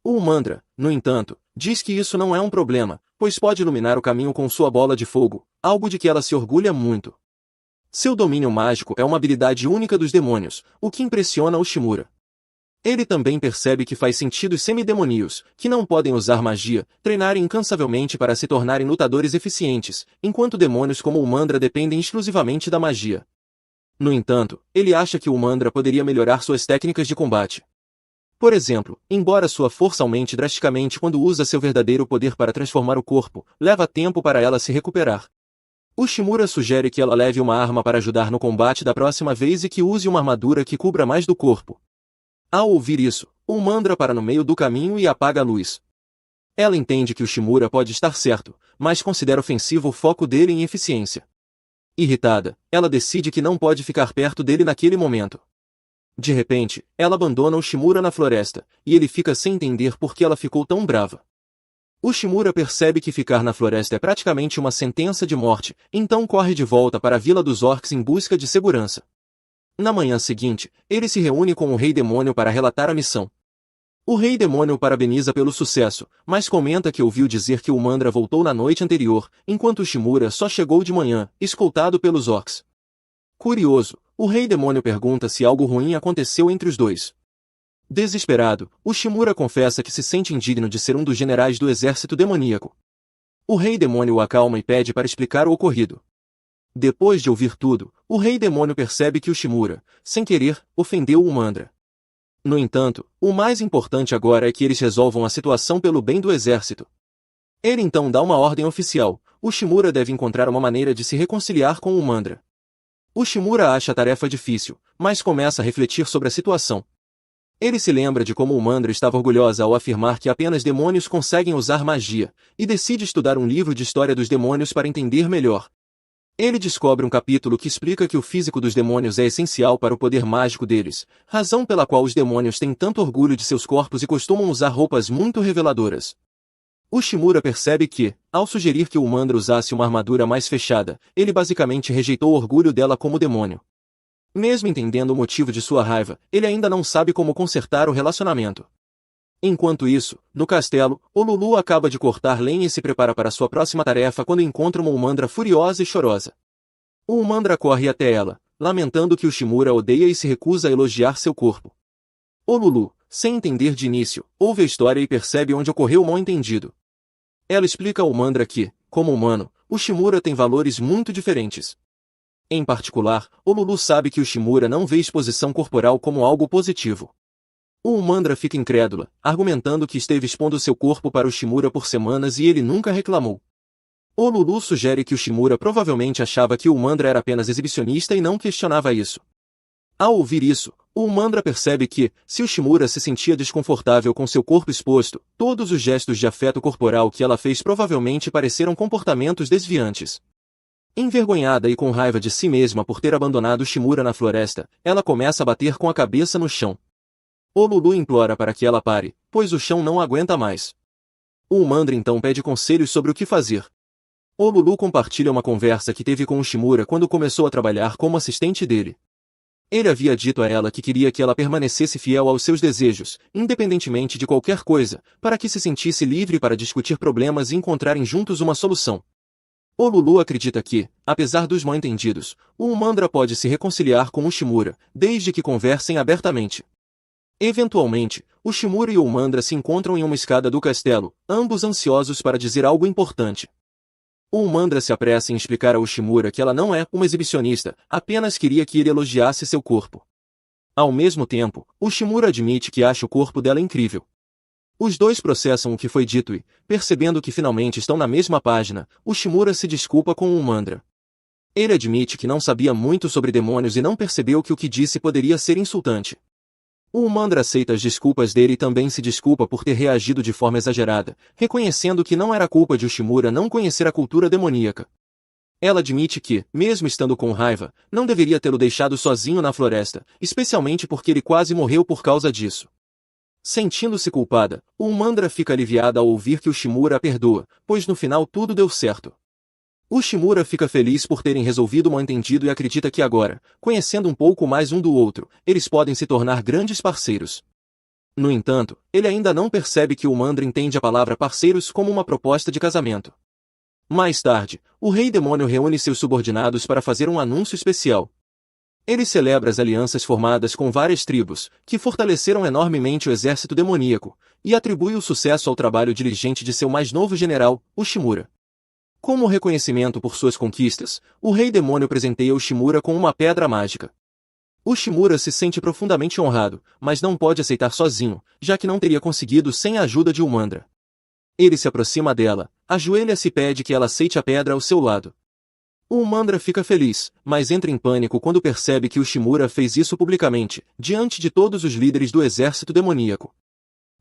O Umandra, no entanto, diz que isso não é um problema, pois pode iluminar o caminho com sua bola de fogo, algo de que ela se orgulha muito. Seu domínio mágico é uma habilidade única dos demônios, o que impressiona Ushimura. Ele também percebe que faz sentido os semidemoníos, que não podem usar magia, treinarem incansavelmente para se tornarem lutadores eficientes, enquanto demônios como o Umandra dependem exclusivamente da magia. No entanto, ele acha que o Umandra poderia melhorar suas técnicas de combate. Por exemplo, embora sua força aumente drasticamente quando usa seu verdadeiro poder para transformar o corpo, leva tempo para ela se recuperar. Ushimura sugere que ela leve uma arma para ajudar no combate da próxima vez e que use uma armadura que cubra mais do corpo. Ao ouvir isso, o Umandra para no meio do caminho e apaga a luz. Ela entende que Ushimura pode estar certo, mas considera ofensivo o foco dele em eficiência. Irritada, ela decide que não pode ficar perto dele naquele momento. De repente, ela abandona Ushimura na floresta, e ele fica sem entender por que ela ficou tão brava. Ushimura percebe que ficar na floresta é praticamente uma sentença de morte, então corre de volta para a Vila dos Orcs em busca de segurança. Na manhã seguinte, ele se reúne com o Rei Demônio para relatar a missão. O Rei Demônio o parabeniza pelo sucesso, mas comenta que ouviu dizer que o Umandra voltou na noite anterior, enquanto Ushimura só chegou de manhã, escoltado pelos orcs. Curioso, o Rei Demônio pergunta se algo ruim aconteceu entre os dois. Desesperado, Ushimura confessa que se sente indigno de ser um dos generais do exército demoníaco. O Rei Demônio o acalma e pede para explicar o ocorrido. Depois de ouvir tudo, o Rei Demônio percebe que Ushimura, sem querer, ofendeu o Umandra. No entanto, o mais importante agora é que eles resolvam a situação pelo bem do exército. Ele então dá uma ordem oficial: Ushimura deve encontrar uma maneira de se reconciliar com o Umandra. Ushimura acha a tarefa difícil, mas começa a refletir sobre a situação. Ele se lembra de como o Umandra estava orgulhosa ao afirmar que apenas demônios conseguem usar magia, e decide estudar um livro de história dos demônios para entender melhor. Ele descobre um capítulo que explica que o físico dos demônios é essencial para o poder mágico deles, razão pela qual os demônios têm tanto orgulho de seus corpos e costumam usar roupas muito reveladoras. Ushimura percebe que, ao sugerir que o Umandra usasse uma armadura mais fechada, ele basicamente rejeitou o orgulho dela como demônio. Mesmo entendendo o motivo de sua raiva, ele ainda não sabe como consertar o relacionamento. Enquanto isso, no castelo, Olulu acaba de cortar lenha e se prepara para sua próxima tarefa quando encontra uma Umandra furiosa e chorosa. O Umandra corre até ela, lamentando que Ushimura odeia e se recusa a elogiar seu corpo. Olulu, sem entender de início, ouve a história e percebe onde ocorreu o mal-entendido. Ela explica ao Umandra que, como humano, Ushimura tem valores muito diferentes. Em particular, Olulu sabe que Ushimura não vê exposição corporal como algo positivo. O Umandra fica incrédula, argumentando que esteve expondo seu corpo para Ushimura por semanas e ele nunca reclamou. O Lulu sugere que o Shimura provavelmente achava que o Mandra era apenas exibicionista e não questionava isso. Ao ouvir isso, o Mandra percebe que, se o Shimura se sentia desconfortável com seu corpo exposto, todos os gestos de afeto corporal que ela fez provavelmente pareceram comportamentos desviantes. Envergonhada e com raiva de si mesma por ter abandonado o Shimura na floresta, ela começa a bater com a cabeça no chão. O Lulu implora para que ela pare, pois o chão não aguenta mais. O Mandra então pede conselhos sobre o que fazer. O Lulu compartilha uma conversa que teve com o Shimura quando começou a trabalhar como assistente dele. Ele havia dito a ela que queria que ela permanecesse fiel aos seus desejos, independentemente de qualquer coisa, para que se sentisse livre para discutir problemas e encontrarem juntos uma solução. O Lulu acredita que, apesar dos mal-entendidos, o Mandra pode se reconciliar com o Shimura, desde que conversem abertamente. Eventualmente, o Shimura e o Mandra se encontram em uma escada do castelo, ambos ansiosos para dizer algo importante. O Mandra se apressa em explicar ao Shimura que ela não é uma exibicionista, apenas queria que ele elogiasse seu corpo. Ao mesmo tempo, o Shimura admite que acha o corpo dela incrível. Os dois processam o que foi dito e, percebendo que finalmente estão na mesma página, o Shimura se desculpa com o Mandra. Ele admite que não sabia muito sobre demônios e não percebeu que o que disse poderia ser insultante. O Mandra aceita as desculpas dele e também se desculpa por ter reagido de forma exagerada, reconhecendo que não era culpa de Shimura não conhecer a cultura demoníaca. Ela admite que, mesmo estando com raiva, não deveria tê-lo deixado sozinho na floresta, especialmente porque ele quase morreu por causa disso. Sentindo-se culpada, o Mandra fica aliviada ao ouvir que o Shimura a perdoa, pois no final tudo deu certo. O Shimura fica feliz por terem resolvido o mal-entendido e acredita que agora, conhecendo um pouco mais um do outro, eles podem se tornar grandes parceiros. No entanto, ele ainda não percebe que o Mandra entende a palavra parceiros como uma proposta de casamento. Mais tarde, o Rei Demônio reúne seus subordinados para fazer um anúncio especial. Ele celebra as alianças formadas com várias tribos, que fortaleceram enormemente o exército demoníaco, e atribui o sucesso ao trabalho diligente de seu mais novo general, o Shimura. Como reconhecimento por suas conquistas, o Rei Demônio presenteia o Shimura com uma pedra mágica. O Shimura se sente profundamente honrado, mas não pode aceitar sozinho, já que não teria conseguido sem a ajuda de Mandra. Ele se aproxima dela, ajoelha-se e pede que ela aceite a pedra ao seu lado. O Mandra fica feliz, mas entra em pânico quando percebe que o Shimura fez isso publicamente, diante de todos os líderes do exército demoníaco.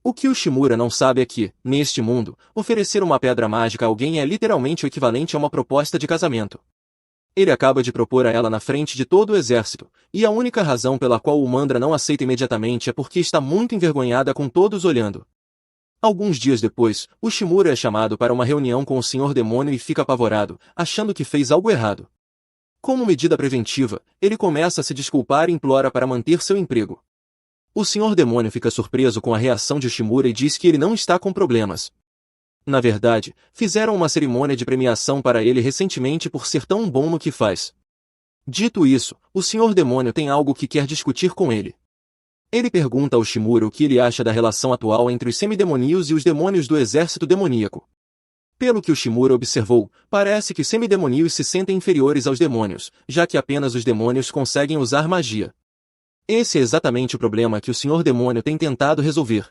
O que o Shimura não sabe é que, neste mundo, oferecer uma pedra mágica a alguém é literalmente o equivalente a uma proposta de casamento. Ele acaba de propor a ela na frente de todo o exército, e a única razão pela qual o Mandra não aceita imediatamente é porque está muito envergonhada com todos olhando. Alguns dias depois, o Shimura é chamado para uma reunião com o Senhor Demônio e fica apavorado, achando que fez algo errado. Como medida preventiva, ele começa a se desculpar e implora para manter seu emprego. O Senhor Demônio fica surpreso com a reação de Shimura e diz que ele não está com problemas. Na verdade, fizeram uma cerimônia de premiação para ele recentemente por ser tão bom no que faz. Dito isso, o Senhor Demônio tem algo que quer discutir com ele. Ele pergunta ao Shimura o que ele acha da relação atual entre os semidemonios e os demônios do exército demoníaco. Pelo que o Shimura observou, parece que os semidemonios se sentem inferiores aos demônios, já que apenas os demônios conseguem usar magia. Esse é exatamente o problema que o Senhor Demônio tem tentado resolver.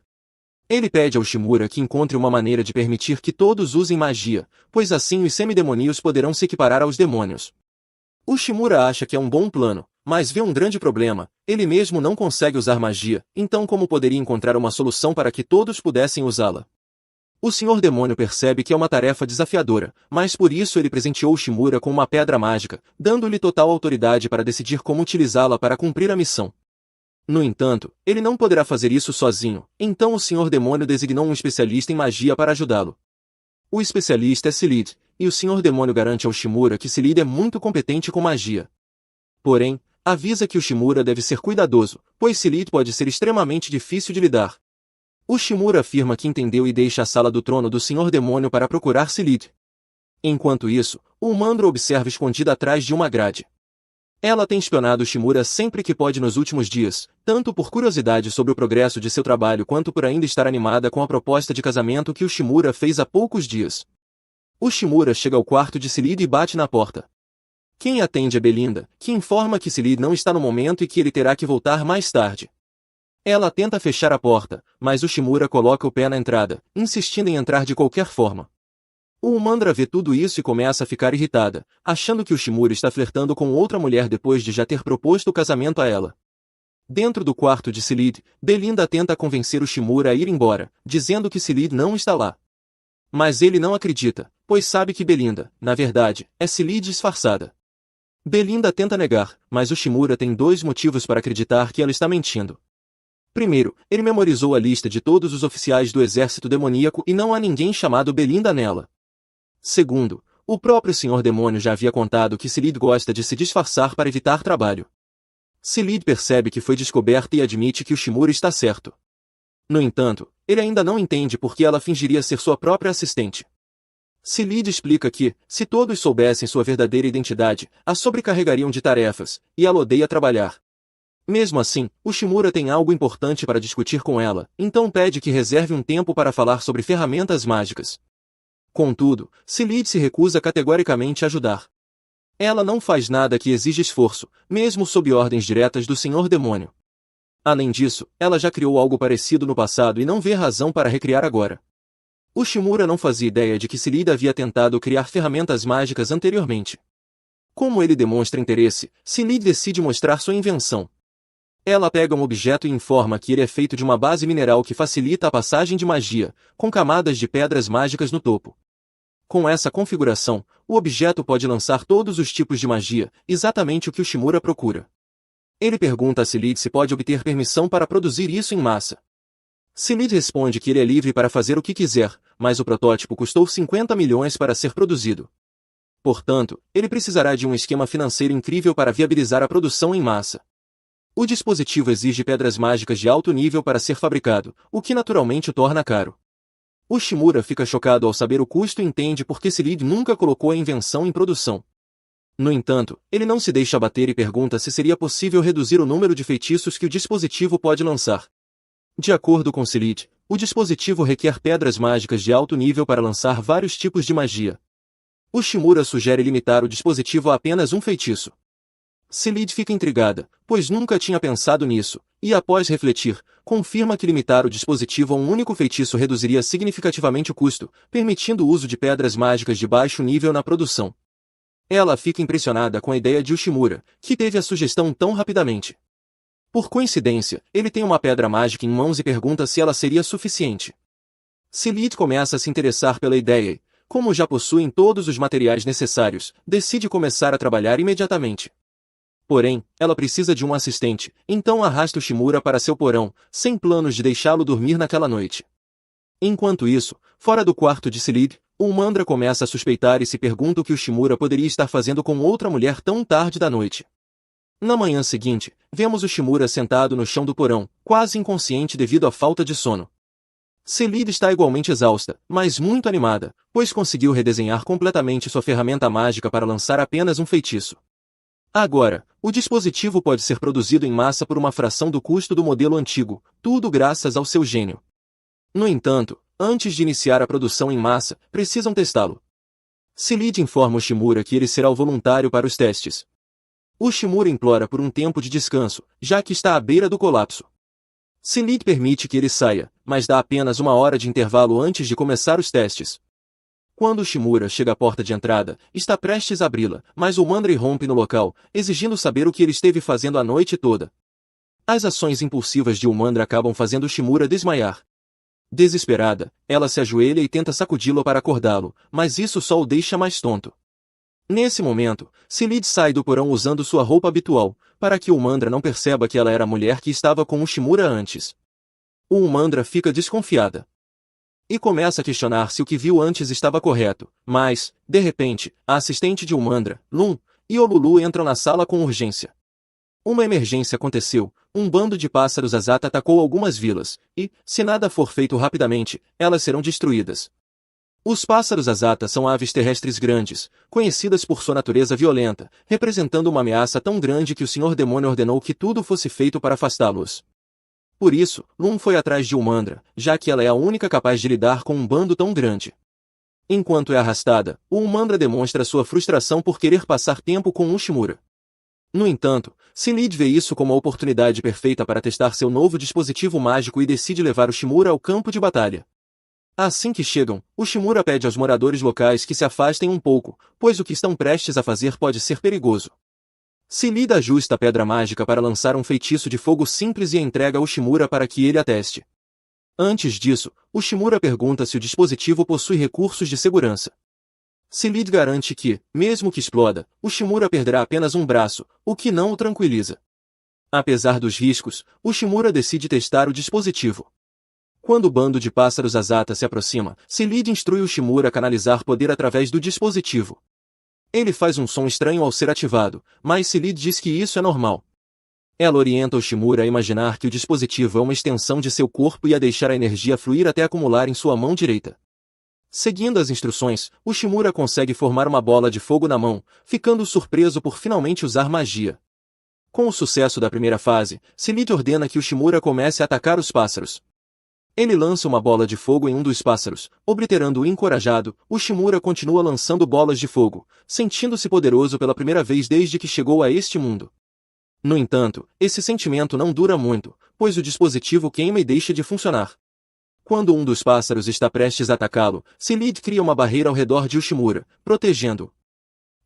Ele pede ao Shimura que encontre uma maneira de permitir que todos usem magia, pois assim os semidemonios poderão se equiparar aos demônios. O Shimura acha que é um bom plano, mas vê um grande problema: ele mesmo não consegue usar magia, então como poderia encontrar uma solução para que todos pudessem usá-la? O Senhor Demônio percebe que é uma tarefa desafiadora, mas por isso ele presenteou Shimura com uma pedra mágica, dando-lhe total autoridade para decidir como utilizá-la para cumprir a missão. No entanto, ele não poderá fazer isso sozinho, então o Senhor Demônio designou um especialista em magia para ajudá-lo. O especialista é Silid, e o Senhor Demônio garante ao Shimura que Silid é muito competente com magia. Porém, avisa que o Shimura deve ser cuidadoso, pois Silid pode ser extremamente difícil de lidar. O Shimura afirma que entendeu e deixa a sala do trono do Senhor Demônio para procurar Silid. Enquanto isso, o Mandra observa escondida atrás de uma grade. Ela tem espionado Shimura sempre que pode nos últimos dias, tanto por curiosidade sobre o progresso de seu trabalho quanto por ainda estar animada com a proposta de casamento que o Shimura fez há poucos dias. O Shimura chega ao quarto de Silid e bate na porta. Quem atende é Belinda, que informa que Silid não está no momento e que ele terá que voltar mais tarde. Ela tenta fechar a porta, mas o Shimura coloca o pé na entrada, insistindo em entrar de qualquer forma. O Umandra vê tudo isso e começa a ficar irritada, achando que o Shimura está flertando com outra mulher depois de já ter proposto o casamento a ela. Dentro do quarto de Silid, Belinda tenta convencer o Shimura a ir embora, dizendo que Silid não está lá. Mas ele não acredita, pois sabe que Belinda, na verdade, é Silid disfarçada. Belinda tenta negar, mas o Shimura tem 2 motivos para acreditar que ela está mentindo. Primeiro, ele memorizou a lista de todos os oficiais do exército demoníaco e não há ninguém chamado Belinda nela. Segundo, o próprio Senhor Demônio já havia contado que Silid gosta de se disfarçar para evitar trabalho. Silid percebe que foi descoberta e admite que o Shimura está certo. No entanto, ele ainda não entende por que ela fingiria ser sua própria assistente. Silid explica que, se todos soubessem sua verdadeira identidade, a sobrecarregariam de tarefas, e ela odeia trabalhar. Mesmo assim, o Shimura tem algo importante para discutir com ela, então pede que reserve um tempo para falar sobre ferramentas mágicas. Contudo, Silid se recusa categoricamente a ajudar. Ela não faz nada que exija esforço, mesmo sob ordens diretas do Senhor Demônio. Além disso, ela já criou algo parecido no passado e não vê razão para recriar agora. O Shimura não fazia ideia de que Silid havia tentado criar ferramentas mágicas anteriormente. Como ele demonstra interesse, Silid decide mostrar sua invenção. Ela pega um objeto e informa que ele é feito de uma base mineral que facilita a passagem de magia, com camadas de pedras mágicas no topo. Com essa configuração, o objeto pode lançar todos os tipos de magia, exatamente o que o Shimura procura. Ele pergunta a Silid se pode obter permissão para produzir isso em massa. Silid responde que ele é livre para fazer o que quiser, mas o protótipo custou 50 milhões para ser produzido. Portanto, ele precisará de um esquema financeiro incrível para viabilizar a produção em massa. O dispositivo exige pedras mágicas de alto nível para ser fabricado, o que naturalmente o torna caro. O Shimura fica chocado ao saber o custo e entende por que Silid nunca colocou a invenção em produção. No entanto, ele não se deixa abater e pergunta se seria possível reduzir o número de feitiços que o dispositivo pode lançar. De acordo com Silid, o dispositivo requer pedras mágicas de alto nível para lançar vários tipos de magia. O Shimura sugere limitar o dispositivo a apenas um feitiço. Silid fica intrigada, pois nunca tinha pensado nisso, e após refletir, confirma que limitar o dispositivo a um único feitiço reduziria significativamente o custo, permitindo o uso de pedras mágicas de baixo nível na produção. Ela fica impressionada com a ideia de Ushimura, que teve a sugestão tão rapidamente. Por coincidência, ele tem uma pedra mágica em mãos e pergunta se ela seria suficiente. Silid começa a se interessar pela ideia e, como já possuem todos os materiais necessários, decide começar a trabalhar imediatamente. Porém, ela precisa de um assistente, então arrasta o Shimura para seu porão, sem planos de deixá-lo dormir naquela noite. Enquanto isso, fora do quarto de Silid, o Umandra começa a suspeitar e se pergunta o que o Shimura poderia estar fazendo com outra mulher tão tarde da noite. Na manhã seguinte, vemos o Shimura sentado no chão do porão, quase inconsciente devido à falta de sono. Silid está igualmente exausta, mas muito animada, pois conseguiu redesenhar completamente sua ferramenta mágica para lançar apenas um feitiço. Agora, o dispositivo pode ser produzido em massa por uma fração do custo do modelo antigo, tudo graças ao seu gênio. No entanto, antes de iniciar a produção em massa, precisam testá-lo. Silid informa o Shimura que ele será o voluntário para os testes. O Shimura implora por um tempo de descanso, já que está à beira do colapso. Silid permite que ele saia, mas dá apenas 1 hora de intervalo antes de começar os testes. Quando o Shimura chega à porta de entrada, está prestes a abri-la, mas o Umandra irrompe no local, exigindo saber o que ele esteve fazendo a noite toda. As ações impulsivas de Umandra acabam fazendo o Shimura desmaiar. Desesperada, ela se ajoelha e tenta sacudi-lo para acordá-lo, mas isso só o deixa mais tonto. Nesse momento, Silid sai do porão usando sua roupa habitual, para que o Umandra não perceba que ela era a mulher que estava com o Shimura antes. O Umandra fica desconfiada. E começa a questionar se o que viu antes estava correto, mas, de repente, a assistente de Umandra, Lum, e o Lulu entram na sala com urgência. Uma emergência aconteceu, um bando de pássaros Azata atacou algumas vilas, e, se nada for feito rapidamente, elas serão destruídas. Os pássaros Azata são aves terrestres grandes, conhecidas por sua natureza violenta, representando uma ameaça tão grande que o Senhor Demônio ordenou que tudo fosse feito para afastá-los. Por isso, Lum foi atrás de Umandra, já que ela é a única capaz de lidar com um bando tão grande. Enquanto é arrastada, o Umandra demonstra sua frustração por querer passar tempo com Ushimura. No entanto, Silid vê isso como a oportunidade perfeita para testar seu novo dispositivo mágico e decide levar Ushimura ao campo de batalha. Assim que chegam, o Shimura pede aos moradores locais que se afastem um pouco, pois o que estão prestes a fazer pode ser perigoso. Seelid ajusta a pedra mágica para lançar um feitiço de fogo simples e entrega ao Shimura para que ele a teste. Antes disso, o Shimura pergunta se o dispositivo possui recursos de segurança. Seelid garante que, mesmo que exploda, o Shimura perderá apenas um braço, o que não o tranquiliza. Apesar dos riscos, o Shimura decide testar o dispositivo. Quando o bando de pássaros Azata se aproxima, Seelid instrui o Shimura a canalizar poder através do dispositivo. Ele faz um som estranho ao ser ativado, mas Seelid diz que isso é normal. Ela orienta o Shimura a imaginar que o dispositivo é uma extensão de seu corpo e a deixar a energia fluir até acumular em sua mão direita. Seguindo as instruções, o Shimura consegue formar uma bola de fogo na mão, ficando surpreso por finalmente usar magia. Com o sucesso da primeira fase, Seelid ordena que o Shimura comece a atacar os pássaros. Ele lança uma bola de fogo em um dos pássaros, obliterando-o encorajado. O Shimura continua lançando bolas de fogo, sentindo-se poderoso pela primeira vez desde que chegou a este mundo. No entanto, esse sentimento não dura muito, pois o dispositivo queima e deixa de funcionar. Quando um dos pássaros está prestes a atacá-lo, Seelid cria uma barreira ao redor de Ushimura, protegendo-o.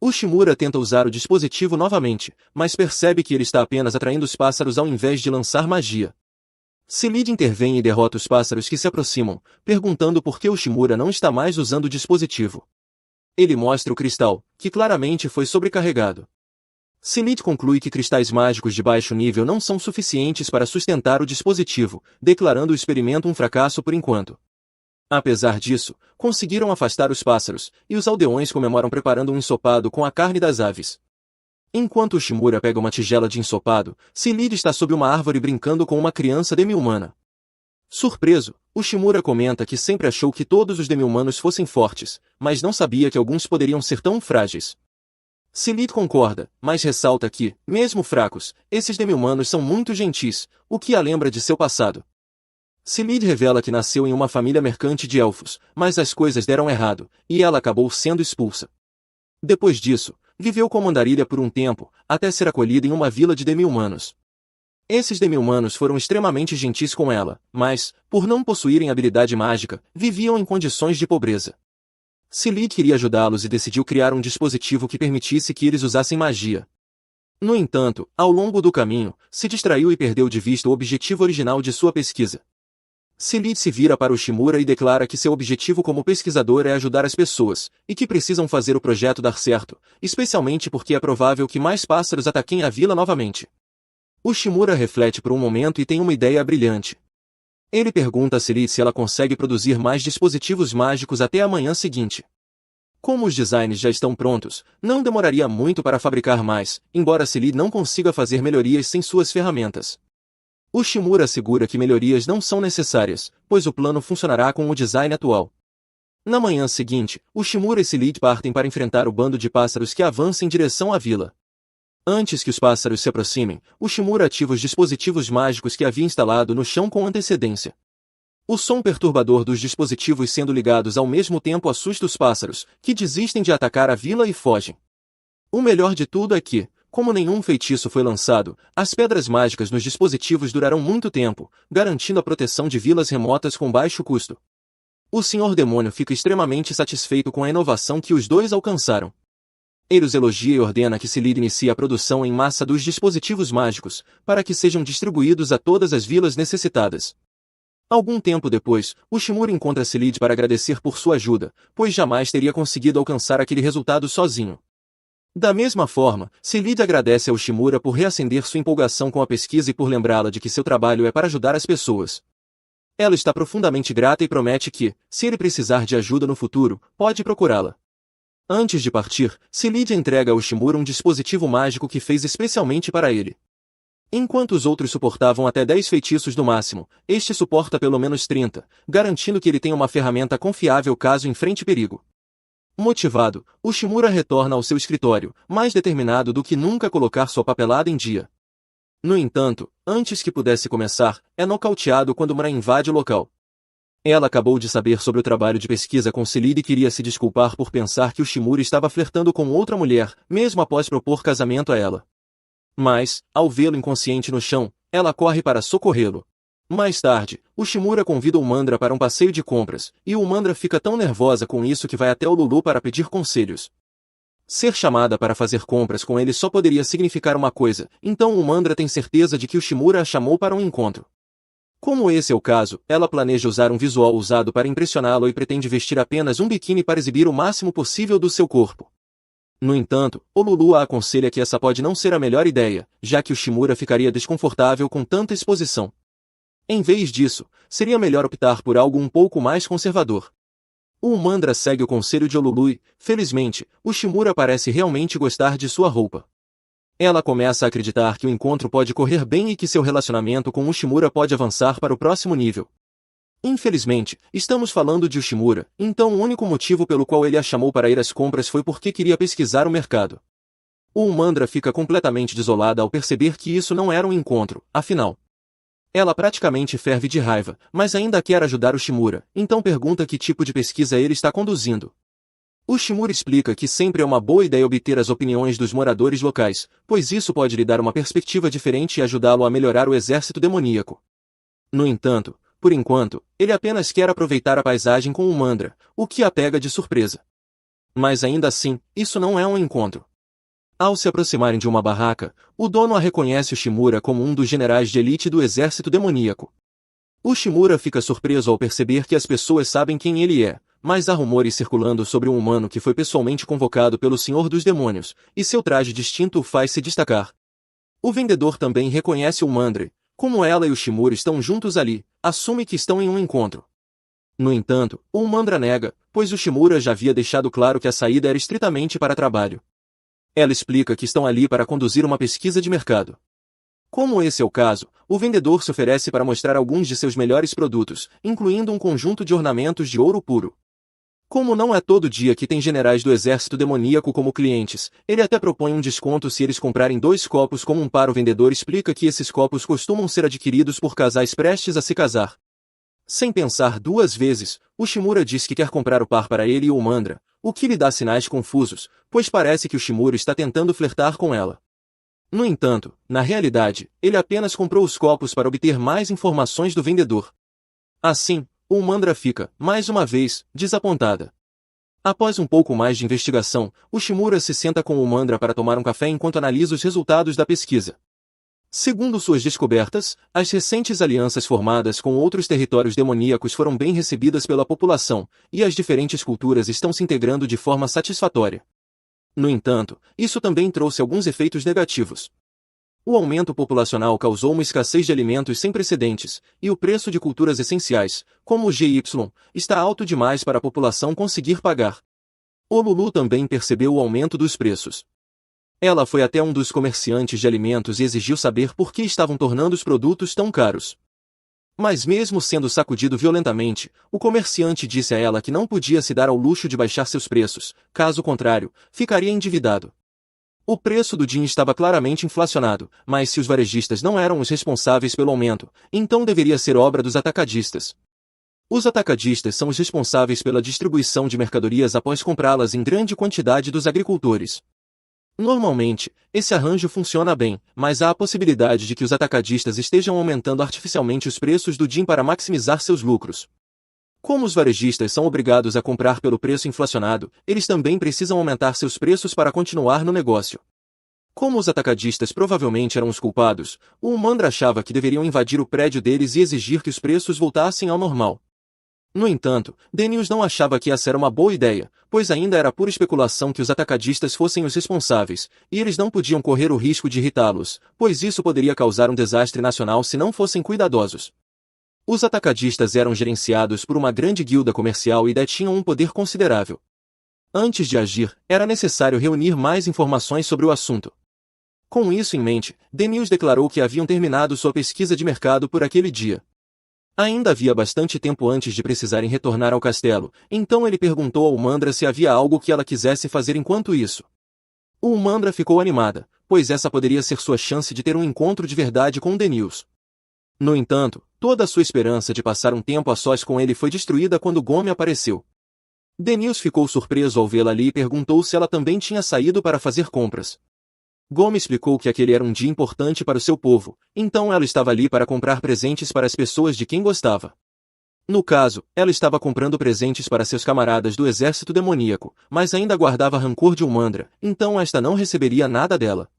Ushimura tenta usar o dispositivo novamente, mas percebe que ele está apenas atraindo os pássaros ao invés de lançar magia. Seelid intervém e derrota os pássaros que se aproximam, perguntando por que Ushimura não está mais usando o dispositivo. Ele mostra o cristal, que claramente foi sobrecarregado. Seelid conclui que cristais mágicos de baixo nível não são suficientes para sustentar o dispositivo, declarando o experimento um fracasso por enquanto. Apesar disso, conseguiram afastar os pássaros, e os aldeões comemoram preparando um ensopado com a carne das aves. Enquanto Ushimura pega uma tigela de ensopado, Seelid está sob uma árvore brincando com uma criança demi-humana. Surpreso, Ushimura comenta que sempre achou que todos os demi-humanos fossem fortes, mas não sabia que alguns poderiam ser tão frágeis. Seelid concorda, mas ressalta que, mesmo fracos, esses demi-humanos são muito gentis, o que a lembra de seu passado. Seelid revela que nasceu em uma família mercante de elfos, mas as coisas deram errado, e ela acabou sendo expulsa. Depois disso, viveu como andarilha por um tempo, até ser acolhida em uma vila de demi-humanos. Esses demi-humanos foram extremamente gentis com ela, mas, por não possuírem habilidade mágica, viviam em condições de pobreza. Seelid queria ajudá-los e decidiu criar um dispositivo que permitisse que eles usassem magia. No entanto, ao longo do caminho, se distraiu e perdeu de vista o objetivo original de sua pesquisa. Seelid se vira para Ushimura e declara que seu objetivo como pesquisador é ajudar as pessoas, e que precisam fazer o projeto dar certo, especialmente porque é provável que mais pássaros ataquem a vila novamente. Ushimura reflete por um momento e tem uma ideia brilhante. Ele pergunta a Seelid se ela consegue produzir mais dispositivos mágicos até a manhã seguinte. Como os designs já estão prontos, não demoraria muito para fabricar mais, embora Seelid não consiga fazer melhorias sem suas ferramentas. Ushimura assegura que melhorias não são necessárias, pois o plano funcionará com o design atual. Na manhã seguinte, Ushimura e Seelid partem para enfrentar o bando de pássaros que avança em direção à vila. Antes que os pássaros se aproximem, Ushimura ativa os dispositivos mágicos que havia instalado no chão com antecedência. O som perturbador dos dispositivos sendo ligados ao mesmo tempo assusta os pássaros, que desistem de atacar a vila e fogem. O melhor de tudo é que, como nenhum feitiço foi lançado, as pedras mágicas nos dispositivos durarão muito tempo, garantindo a proteção de vilas remotas com baixo custo. O Senhor Demônio fica extremamente satisfeito com a inovação que os dois alcançaram. Ele os elogia e ordena que Seelid inicie a produção em massa dos dispositivos mágicos, para que sejam distribuídos a todas as vilas necessitadas. Algum tempo depois, Ushimura encontra Seelid para agradecer por sua ajuda, pois jamais teria conseguido alcançar aquele resultado sozinho. Da mesma forma, Seelid agradece a Ushimura por reacender sua empolgação com a pesquisa e por lembrá-la de que seu trabalho é para ajudar as pessoas. Ela está profundamente grata e promete que, se ele precisar de ajuda no futuro, pode procurá-la. Antes de partir, Seelid entrega a Ushimura um dispositivo mágico que fez especialmente para ele. Enquanto os outros suportavam até 10 feitiços no máximo, este suporta pelo menos 30, garantindo que ele tenha uma ferramenta confiável caso enfrente perigo. Motivado, Ushimura retorna ao seu escritório, mais determinado do que nunca a colocar sua papelada em dia. No entanto, antes que pudesse começar, é nocauteado quando Mra invade o local. Ela acabou de saber sobre o trabalho de pesquisa com Seelid e queria se desculpar por pensar que Ushimura estava flertando com outra mulher, mesmo após propor casamento a ela. Mas, ao vê-lo inconsciente no chão, ela corre para socorrê-lo. Mais tarde, o Shimura convida o Mandra para um passeio de compras, e o Mandra fica tão nervosa com isso que vai até o Lulu para pedir conselhos. Ser chamada para fazer compras com ele só poderia significar uma coisa, então o Mandra tem certeza de que o Shimura a chamou para um encontro. Como esse é o caso, ela planeja usar um visual usado para impressioná-lo e pretende vestir apenas um biquíni para exibir o máximo possível do seu corpo. No entanto, o Lulu a aconselha que essa pode não ser a melhor ideia, já que o Shimura ficaria desconfortável com tanta exposição. Em vez disso, seria melhor optar por algo um pouco mais conservador. O Mandra segue o conselho de Olulu e, felizmente, o Shimura parece realmente gostar de sua roupa. Ela começa a acreditar que o encontro pode correr bem e que seu relacionamento com o Shimura pode avançar para o próximo nível. Infelizmente, estamos falando de Ushimura, então o único motivo pelo qual ele a chamou para ir às compras foi porque queria pesquisar o mercado. O Mandra fica completamente desolada ao perceber que isso não era um encontro, afinal. Ela praticamente ferve de raiva, mas ainda quer ajudar o Shimura, então pergunta que tipo de pesquisa ele está conduzindo. O Shimura explica que sempre é uma boa ideia obter as opiniões dos moradores locais, pois isso pode lhe dar uma perspectiva diferente e ajudá-lo a melhorar o exército demoníaco. No entanto, por enquanto, ele apenas quer aproveitar a paisagem com o Mandra, o que a pega de surpresa. Mas ainda assim, isso não é um encontro. Ao se aproximarem de uma barraca, o dono a reconhece o Shimura como um dos generais de elite do exército demoníaco. O Shimura fica surpreso ao perceber que as pessoas sabem quem ele é, mas há rumores circulando sobre um humano que foi pessoalmente convocado pelo Senhor dos Demônios, e seu traje distinto o faz se destacar. O vendedor também reconhece o Mandra. Como ela e o Shimura estão juntos ali, assume que estão em um encontro. No entanto, o Mandra nega, pois o Shimura já havia deixado claro que a saída era estritamente para trabalho. Ela explica que estão ali para conduzir uma pesquisa de mercado. Como esse é o caso, o vendedor se oferece para mostrar alguns de seus melhores produtos, incluindo um conjunto de ornamentos de ouro puro. Como não é todo dia que tem generais do exército demoníaco como clientes, ele até propõe um desconto se eles comprarem 2 copos como um par. O vendedor explica que esses copos costumam ser adquiridos por casais prestes a se casar. Sem pensar 2 vezes, o Shimura diz que quer comprar o par para ele e o Mandra, o que lhe dá sinais confusos, pois parece que o Shimura está tentando flertar com ela. No entanto, na realidade, ele apenas comprou os copos para obter mais informações do vendedor. Assim, o Mandra fica, mais uma vez, desapontada. Após um pouco mais de investigação, o Shimura se senta com o Mandra para tomar um café enquanto analisa os resultados da pesquisa. Segundo suas descobertas, as recentes alianças formadas com outros territórios demoníacos foram bem recebidas pela população, e as diferentes culturas estão se integrando de forma satisfatória. No entanto, isso também trouxe alguns efeitos negativos. O aumento populacional causou uma escassez de alimentos sem precedentes, e o preço de culturas essenciais, como o GY, está alto demais para a população conseguir pagar. O Lulu também percebeu o aumento dos preços. Ela foi até um dos comerciantes de alimentos e exigiu saber por que estavam tornando os produtos tão caros. Mas mesmo sendo sacudido violentamente, o comerciante disse a ela que não podia se dar ao luxo de baixar seus preços, caso contrário, ficaria endividado. O preço do gin estava claramente inflacionado, mas se os varejistas não eram os responsáveis pelo aumento, então deveria ser obra dos atacadistas. Os atacadistas são os responsáveis pela distribuição de mercadorias após comprá-las em grande quantidade dos agricultores. Normalmente, esse arranjo funciona bem, mas há a possibilidade de que os atacadistas estejam aumentando artificialmente os preços do gin para maximizar seus lucros. Como os varejistas são obrigados a comprar pelo preço inflacionado, eles também precisam aumentar seus preços para continuar no negócio. Como os atacadistas provavelmente eram os culpados, o Mandra achava que deveriam invadir o prédio deles e exigir que os preços voltassem ao normal. No entanto, Denius não achava que essa era uma boa ideia, pois ainda era pura especulação que os atacadistas fossem os responsáveis, e eles não podiam correr o risco de irritá-los, pois isso poderia causar um desastre nacional se não fossem cuidadosos. Os atacadistas eram gerenciados por uma grande guilda comercial e detinham um poder considerável. Antes de agir, era necessário reunir mais informações sobre o assunto. Com isso em mente, Denius declarou que haviam terminado sua pesquisa de mercado por aquele dia. Ainda havia bastante tempo antes de precisarem retornar ao castelo, então ele perguntou ao Mandra se havia algo que ela quisesse fazer enquanto isso. O Mandra ficou animada, pois essa poderia ser sua chance de ter um encontro de verdade com Denius. No entanto, toda a sua esperança de passar um tempo a sós com ele foi destruída quando Gomi apareceu. Denius ficou surpreso ao vê-la ali e perguntou se ela também tinha saído para fazer compras. Gomi explicou que aquele era um dia importante para o seu povo, então ela estava ali para comprar presentes para as pessoas de quem gostava. No caso, ela estava comprando presentes para seus camaradas do exército demoníaco, mas ainda guardava rancor de Umandra, então esta não receberia nada dela.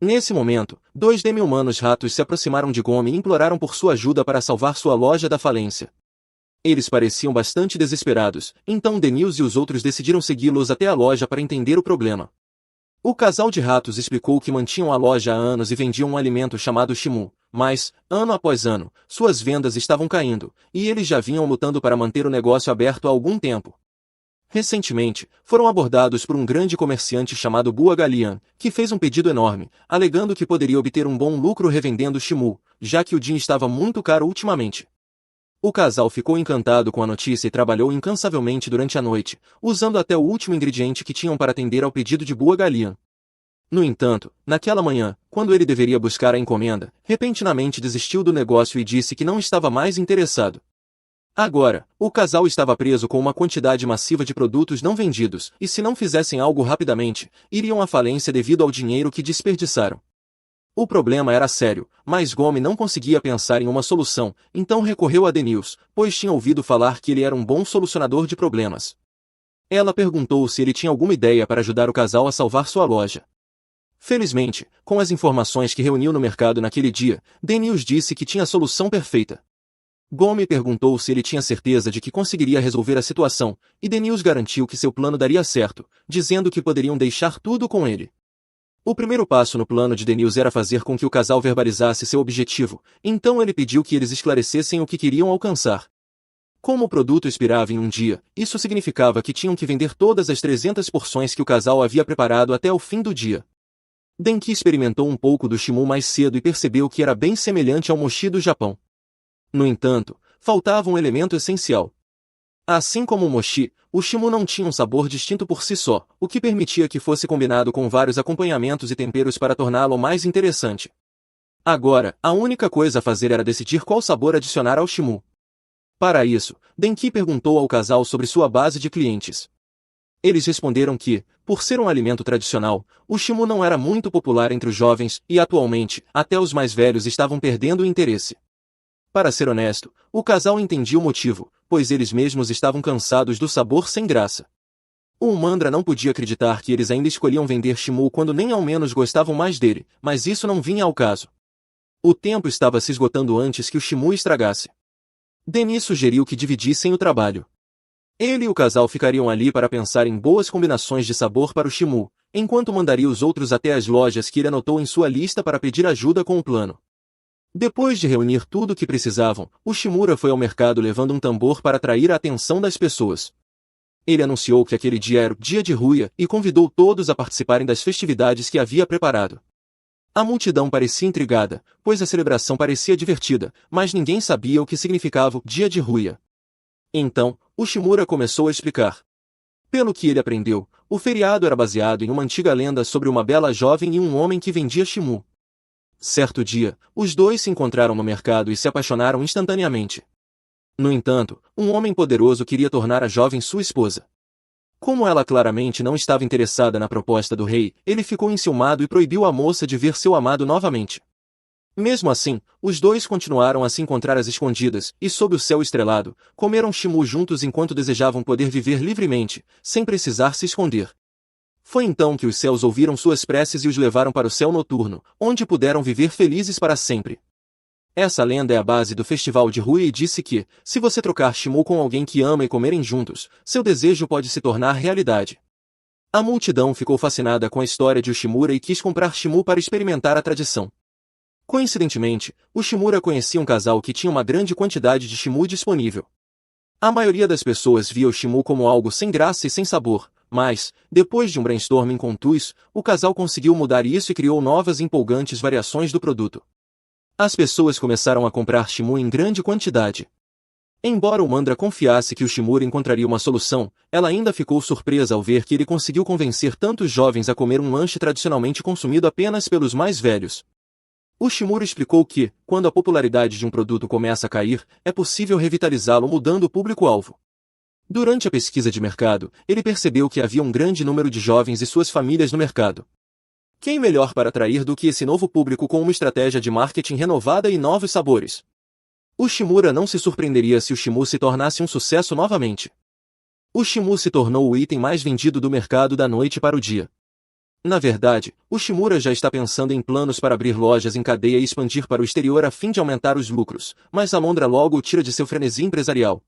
Nesse momento, dois demi-humanos ratos se aproximaram de Gomi e imploraram por sua ajuda para salvar sua loja da falência. Eles pareciam bastante desesperados, então Denils e os outros decidiram segui-los até a loja para entender o problema. O casal de ratos explicou que mantinham a loja há anos e vendiam um alimento chamado Shimu, mas, ano após ano, suas vendas estavam caindo, e eles já vinham lutando para manter o negócio aberto há algum tempo. Recentemente, foram abordados por um grande comerciante chamado Bua Galian, que fez um pedido enorme, alegando que poderia obter um bom lucro revendendo Shimu, já que o Din estava muito caro ultimamente. O casal ficou encantado com a notícia e trabalhou incansavelmente durante a noite, usando até o último ingrediente que tinham para atender ao pedido de Bua Galian. No entanto, naquela manhã, quando ele deveria buscar a encomenda, repentinamente desistiu do negócio e disse que não estava mais interessado. Agora, o casal estava preso com uma quantidade massiva de produtos não vendidos, e se não fizessem algo rapidamente, iriam à falência devido ao dinheiro que desperdiçaram. O problema era sério, mas Gomi não conseguia pensar em uma solução, então recorreu a Denils, pois tinha ouvido falar que ele era um bom solucionador de problemas. Ela perguntou se ele tinha alguma ideia para ajudar o casal a salvar sua loja. Felizmente, com as informações que reuniu no mercado naquele dia, Denils disse que tinha a solução perfeita. Gomi perguntou se ele tinha certeza de que conseguiria resolver a situação, e Denils garantiu que seu plano daria certo, dizendo que poderiam deixar tudo com ele. O primeiro passo no plano de Denils era fazer com que o casal verbalizasse seu objetivo, então ele pediu que eles esclarecessem o que queriam alcançar. Como o produto expirava em um dia, isso significava que tinham que vender todas as 300 porções que o casal havia preparado até o fim do dia. Denki experimentou um pouco do Shimu mais cedo e percebeu que era bem semelhante ao mochi do Japão. No entanto, faltava um elemento essencial. Assim como o mochi, o Shimu não tinha um sabor distinto por si só, o que permitia que fosse combinado com vários acompanhamentos e temperos para torná-lo mais interessante. Agora, a única coisa a fazer era decidir qual sabor adicionar ao Shimu. Para isso, Denki perguntou ao casal sobre sua base de clientes. Eles responderam que, por ser um alimento tradicional, o Shimu não era muito popular entre os jovens e, atualmente, até os mais velhos estavam perdendo o interesse. Para ser honesto, o casal entendia o motivo, pois eles mesmos estavam cansados do sabor sem graça. O Umandra não podia acreditar que eles ainda escolhiam vender Shimu quando nem ao menos gostavam mais dele, mas isso não vinha ao caso. O tempo estava se esgotando antes que o Shimu estragasse. Denis sugeriu que dividissem o trabalho. Ele e o casal ficariam ali para pensar em boas combinações de sabor para o Shimu, enquanto mandaria os outros até as lojas que ele anotou em sua lista para pedir ajuda com o plano. Depois de reunir tudo o que precisavam, o Shimura foi ao mercado levando um tambor para atrair a atenção das pessoas. Ele anunciou que aquele dia era o dia de Ruia e convidou todos a participarem das festividades que havia preparado. A multidão parecia intrigada, pois a celebração parecia divertida, mas ninguém sabia o que significava o dia de Ruia. Então, o Shimura começou a explicar. Pelo que ele aprendeu, o feriado era baseado em uma antiga lenda sobre uma bela jovem e um homem que vendia Shimu. Certo dia, os dois se encontraram no mercado e se apaixonaram instantaneamente. No entanto, um homem poderoso queria tornar a jovem sua esposa. Como ela claramente não estava interessada na proposta do rei, ele ficou enciumado e proibiu a moça de ver seu amado novamente. Mesmo assim, os dois continuaram a se encontrar às escondidas, e sob o céu estrelado, comeram Shimu juntos enquanto desejavam poder viver livremente, sem precisar se esconder. Foi então que os céus ouviram suas preces e os levaram para o céu noturno, onde puderam viver felizes para sempre. Essa lenda é a base do festival de Ruia e disse que, se você trocar Shimu com alguém que ama e comerem juntos, seu desejo pode se tornar realidade. A multidão ficou fascinada com a história de Ushimura e quis comprar Shimu para experimentar a tradição. Coincidentemente, o Shimura conhecia um casal que tinha uma grande quantidade de Shimu disponível. A maioria das pessoas via o Shimu como algo sem graça e sem sabor, mas, depois de um brainstorming contuso, o casal conseguiu mudar isso e criou novas e empolgantes variações do produto. As pessoas começaram a comprar Shimu em grande quantidade. Embora o Mandra confiasse que o Shimura encontraria uma solução, ela ainda ficou surpresa ao ver que ele conseguiu convencer tantos jovens a comer um lanche tradicionalmente consumido apenas pelos mais velhos. O Shimura explicou que, quando a popularidade de um produto começa a cair, é possível revitalizá-lo mudando o público-alvo. Durante a pesquisa de mercado, ele percebeu que havia um grande número de jovens e suas famílias no mercado. Quem melhor para atrair do que esse novo público com uma estratégia de marketing renovada e novos sabores? O Shimura não se surpreenderia se o Shimu se tornasse um sucesso novamente. O Shimu se tornou o item mais vendido do mercado da noite para o dia. Na verdade, o Shimura já está pensando em planos para abrir lojas em cadeia e expandir para o exterior a fim de aumentar os lucros, mas Alondra logo o tira de seu frenesi empresarial.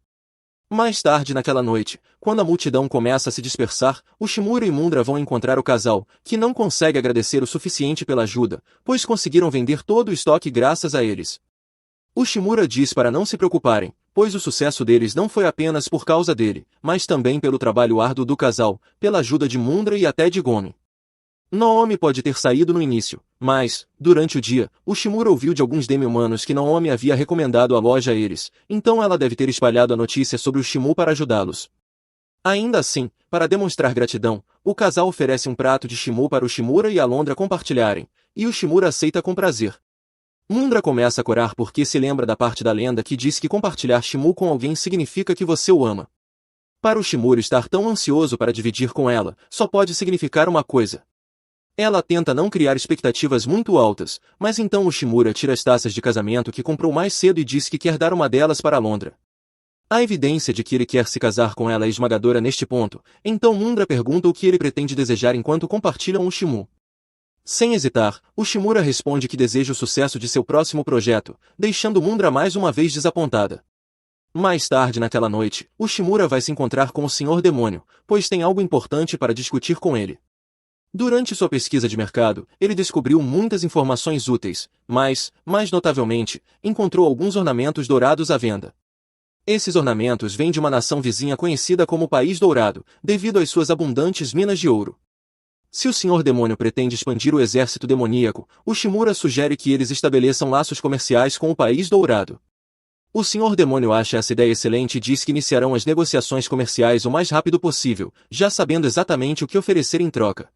Mais tarde naquela noite, quando a multidão começa a se dispersar, o Shimura e Mundra vão encontrar o casal, que não consegue agradecer o suficiente pela ajuda, pois conseguiram vender todo o estoque graças a eles. O Shimura diz para não se preocuparem, pois o sucesso deles não foi apenas por causa dele, mas também pelo trabalho árduo do casal, pela ajuda de Mundra e até de Gomi. Naomi pode ter saído no início, mas, durante o dia, o Shimura ouviu de alguns demi-humanos que Naomi havia recomendado a loja a eles, então ela deve ter espalhado a notícia sobre o Shimu para ajudá-los. Ainda assim, para demonstrar gratidão, o casal oferece um prato de Shimu para o Shimura e Alondra compartilharem, e o Shimura aceita com prazer. Mundra começa a corar porque se lembra da parte da lenda que diz que compartilhar Shimu com alguém significa que você o ama. Para o Shimura estar tão ansioso para dividir com ela, só pode significar uma coisa. Ela tenta não criar expectativas muito altas, mas então o Shimura tira as taças de casamento que comprou mais cedo e diz que quer dar uma delas para Alondra. A evidência de que ele quer se casar com ela é esmagadora neste ponto, então Mundra pergunta o que ele pretende desejar enquanto compartilham o Shimu. Sem hesitar, o Shimura responde que deseja o sucesso de seu próximo projeto, deixando Mundra mais uma vez desapontada. Mais tarde naquela noite, o Shimura vai se encontrar com o Senhor Demônio, pois tem algo importante para discutir com ele. Durante sua pesquisa de mercado, ele descobriu muitas informações úteis, mas, mais notavelmente, encontrou alguns ornamentos dourados à venda. Esses ornamentos vêm de uma nação vizinha conhecida como País Dourado, devido às suas abundantes minas de ouro. Se o Senhor Demônio pretende expandir o exército demoníaco, o Shimura sugere que eles estabeleçam laços comerciais com o País Dourado. O Senhor Demônio acha essa ideia excelente e diz que iniciarão as negociações comerciais o mais rápido possível, já sabendo exatamente o que oferecer em troca.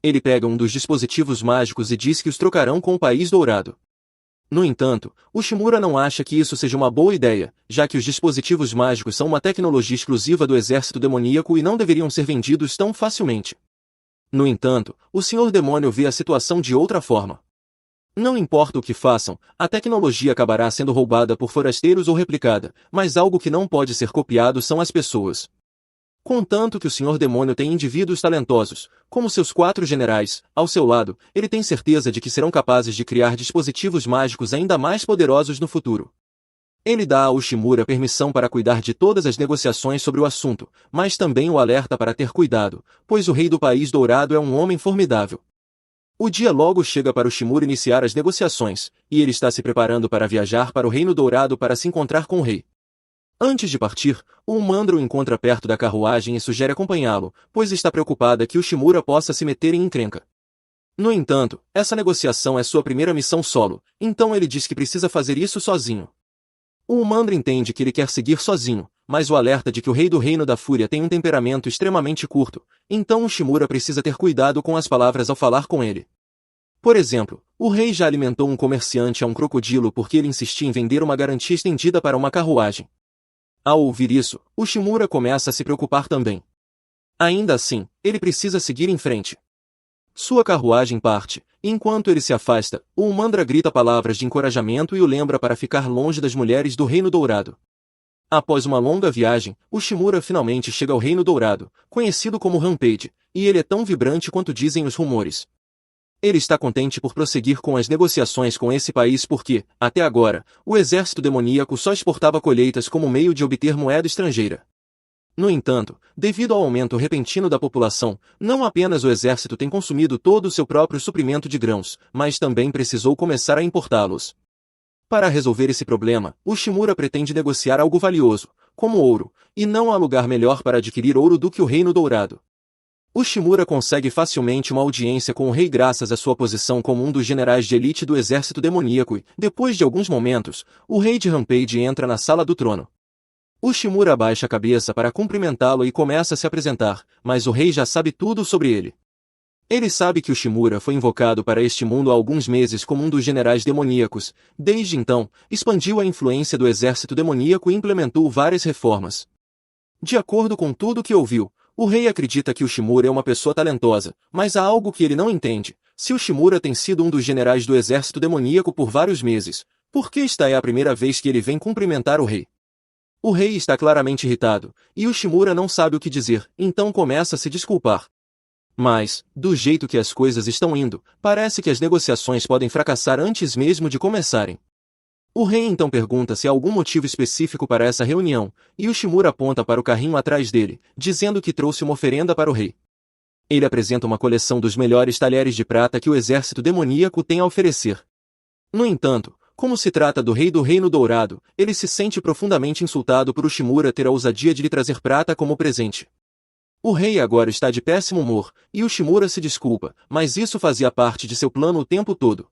Ele pega um dos dispositivos mágicos e diz que os trocarão com o País Dourado. No entanto, o Shimura não acha que isso seja uma boa ideia, já que os dispositivos mágicos são uma tecnologia exclusiva do exército demoníaco e não deveriam ser vendidos tão facilmente. No entanto, o Senhor Demônio vê a situação de outra forma. Não importa o que façam, a tecnologia acabará sendo roubada por forasteiros ou replicada, mas algo que não pode ser copiado são as pessoas. Contanto que o Senhor Demônio tem indivíduos talentosos, como seus 4 generais, ao seu lado, ele tem certeza de que serão capazes de criar dispositivos mágicos ainda mais poderosos no futuro. Ele dá ao Shimura permissão para cuidar de todas as negociações sobre o assunto, mas também o alerta para ter cuidado, pois o rei do País Dourado é um homem formidável. O dia logo chega para o Shimura iniciar as negociações, e ele está se preparando para viajar para o Reino Dourado para se encontrar com o rei. Antes de partir, o Mandra o encontra perto da carruagem e sugere acompanhá-lo, pois está preocupada que o Shimura possa se meter em encrenca. No entanto, essa negociação é sua primeira missão solo, então ele diz que precisa fazer isso sozinho. O Mandra entende que ele quer seguir sozinho, mas o alerta de que o Rei do Reino da Fúria tem um temperamento extremamente curto, então o Shimura precisa ter cuidado com as palavras ao falar com ele. Por exemplo, o rei já alimentou um comerciante a um crocodilo porque ele insistia em vender uma garantia estendida para uma carruagem. Ao ouvir isso, o Shimura começa a se preocupar também. Ainda assim, ele precisa seguir em frente. Sua carruagem parte, e enquanto ele se afasta, o Mandra grita palavras de encorajamento e o lembra para ficar longe das mulheres do Reino Dourado. Após uma longa viagem, o Shimura finalmente chega ao Reino Dourado, conhecido como Rampage, e ele é tão vibrante quanto dizem os rumores. Ele está contente por prosseguir com as negociações com esse país porque, até agora, o exército demoníaco só exportava colheitas como meio de obter moeda estrangeira. No entanto, devido ao aumento repentino da população, não apenas o exército tem consumido todo o seu próprio suprimento de grãos, mas também precisou começar a importá-los. Para resolver esse problema, o Shimura pretende negociar algo valioso, como ouro, e não há lugar melhor para adquirir ouro do que o Reino Dourado. O Shimura consegue facilmente uma audiência com o rei graças à sua posição como um dos generais de elite do exército demoníaco e, depois de alguns momentos, o rei de Rampage entra na sala do trono. O Shimura abaixa a cabeça para cumprimentá-lo e começa a se apresentar, mas o rei já sabe tudo sobre ele. Ele sabe que o Shimura foi invocado para este mundo há alguns meses como um dos generais demoníacos, desde então, expandiu a influência do exército demoníaco e implementou várias reformas. De acordo com tudo que ouviu, o rei acredita que o Shimura é uma pessoa talentosa, mas há algo que ele não entende. Se o Shimura tem sido um dos generais do exército demoníaco por vários meses, por que esta é a primeira vez que ele vem cumprimentar o rei? O rei está claramente irritado, e o Shimura não sabe o que dizer, então começa a se desculpar. Mas, do jeito que as coisas estão indo, parece que as negociações podem fracassar antes mesmo de começarem. O rei então pergunta se há algum motivo específico para essa reunião, e o Shimura aponta para o carrinho atrás dele, dizendo que trouxe uma oferenda para o rei. Ele apresenta uma coleção dos melhores talheres de prata que o exército demoníaco tem a oferecer. No entanto, como se trata do rei do Reino Dourado, ele se sente profundamente insultado por o Shimura ter a ousadia de lhe trazer prata como presente. O rei agora está de péssimo humor, e o Shimura se desculpa, mas isso fazia parte de seu plano o tempo todo.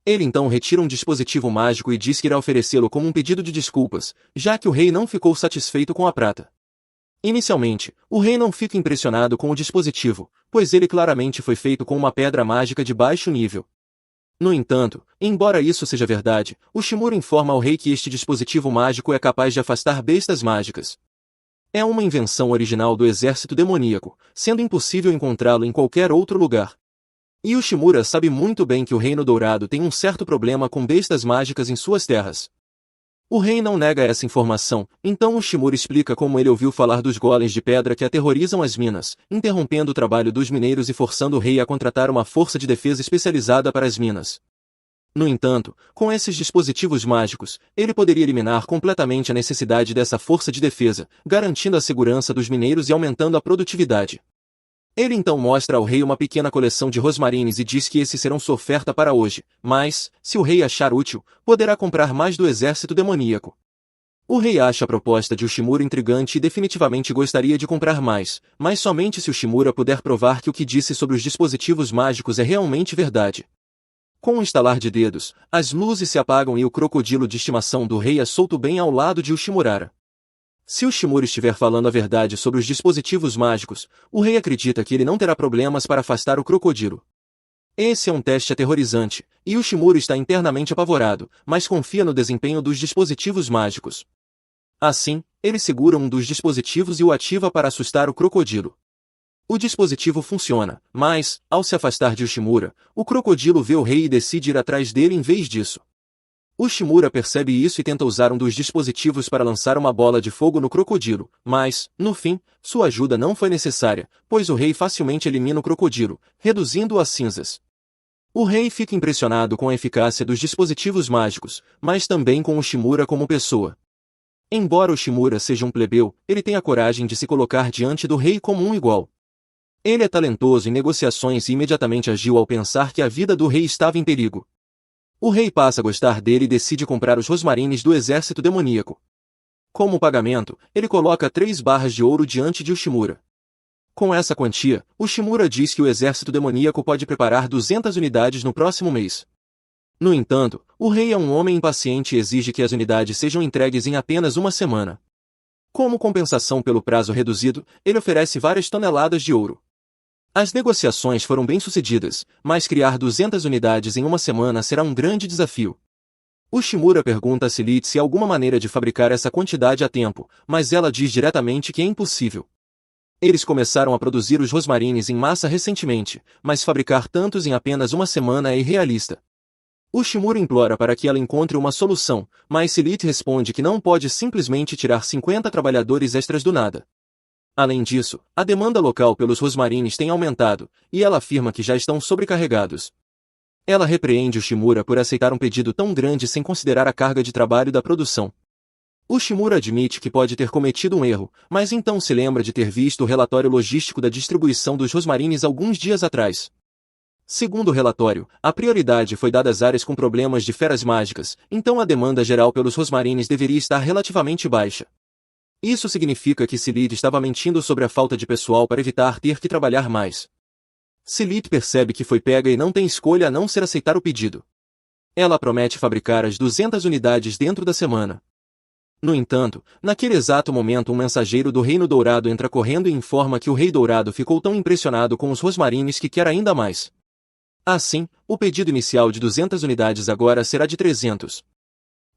Ele então retira um dispositivo mágico e diz que irá oferecê-lo como um pedido de desculpas, já que o rei não ficou satisfeito com a prata. Inicialmente, o rei não fica impressionado com o dispositivo, pois ele claramente foi feito com uma pedra mágica de baixo nível. No entanto, embora isso seja verdade, o Shimura informa ao rei que este dispositivo mágico é capaz de afastar bestas mágicas. É uma invenção original do exército demoníaco, sendo impossível encontrá-lo em qualquer outro lugar. E o Shimura sabe muito bem que o Reino Dourado tem um certo problema com bestas mágicas em suas terras. O rei não nega essa informação, então o Shimura explica como ele ouviu falar dos golems de pedra que aterrorizam as minas, interrompendo o trabalho dos mineiros e forçando o rei a contratar uma força de defesa especializada para as minas. No entanto, com esses dispositivos mágicos, ele poderia eliminar completamente a necessidade dessa força de defesa, garantindo a segurança dos mineiros e aumentando a produtividade. Ele então mostra ao rei uma pequena coleção de rosmarines e diz que esses serão sua oferta para hoje, mas, se o rei achar útil, poderá comprar mais do exército demoníaco. O rei acha a proposta de Shimura intrigante e definitivamente gostaria de comprar mais, mas somente se o Shimura puder provar que o que disse sobre os dispositivos mágicos é realmente verdade. Com um estalar de dedos, as luzes se apagam e o crocodilo de estimação do rei é solto bem ao lado de Ushimura. Se o Shimura estiver falando a verdade sobre os dispositivos mágicos, o rei acredita que ele não terá problemas para afastar o crocodilo. Esse é um teste aterrorizante, e o Shimura está internamente apavorado, mas confia no desempenho dos dispositivos mágicos. Assim, ele segura um dos dispositivos e o ativa para assustar o crocodilo. O dispositivo funciona, mas, ao se afastar de Ushimura, o crocodilo vê o rei e decide ir atrás dele em vez disso. Ushimura percebe isso e tenta usar um dos dispositivos para lançar uma bola de fogo no crocodilo, mas, no fim, sua ajuda não foi necessária, pois o rei facilmente elimina o crocodilo, reduzindo-o a cinzas. O rei fica impressionado com a eficácia dos dispositivos mágicos, mas também com Ushimura como pessoa. Embora Ushimura seja um plebeu, ele tem a coragem de se colocar diante do rei como um igual. Ele é talentoso em negociações e imediatamente agiu ao pensar que a vida do rei estava em perigo. O rei passa a gostar dele e decide comprar os rosmarines do exército demoníaco. Como pagamento, ele coloca 3 barras de ouro diante de Ushimura. Com essa quantia, Ushimura diz que o exército demoníaco pode preparar 200 unidades no próximo mês. No entanto, o rei é um homem impaciente e exige que as unidades sejam entregues em apenas uma semana. Como compensação pelo prazo reduzido, ele oferece várias toneladas de ouro. As negociações foram bem-sucedidas, mas criar 200 unidades em uma semana será um grande desafio. Ushimura pergunta a Silith se há alguma maneira de fabricar essa quantidade a tempo, mas ela diz diretamente que é impossível. Eles começaram a produzir os rosmarines em massa recentemente, mas fabricar tantos em apenas uma semana é irrealista. Ushimura implora para que ela encontre uma solução, mas Silith responde que não pode simplesmente tirar 50 trabalhadores extras do nada. Além disso, a demanda local pelos rosmarines tem aumentado, e ela afirma que já estão sobrecarregados. Ela repreende Ushimura por aceitar um pedido tão grande sem considerar a carga de trabalho da produção. Ushimura admite que pode ter cometido um erro, mas então se lembra de ter visto o relatório logístico da distribuição dos rosmarines alguns dias atrás. Segundo o relatório, a prioridade foi dada às áreas com problemas de feras mágicas, então a demanda geral pelos rosmarines deveria estar relativamente baixa. Isso significa que Silith estava mentindo sobre a falta de pessoal para evitar ter que trabalhar mais. Silith percebe que foi pega e não tem escolha a não ser aceitar o pedido. Ela promete fabricar as 200 unidades dentro da semana. No entanto, naquele exato momento um mensageiro do Reino Dourado entra correndo e informa que o Rei Dourado ficou tão impressionado com os rosmarines que quer ainda mais. Assim, o pedido inicial de 200 unidades agora será de 300.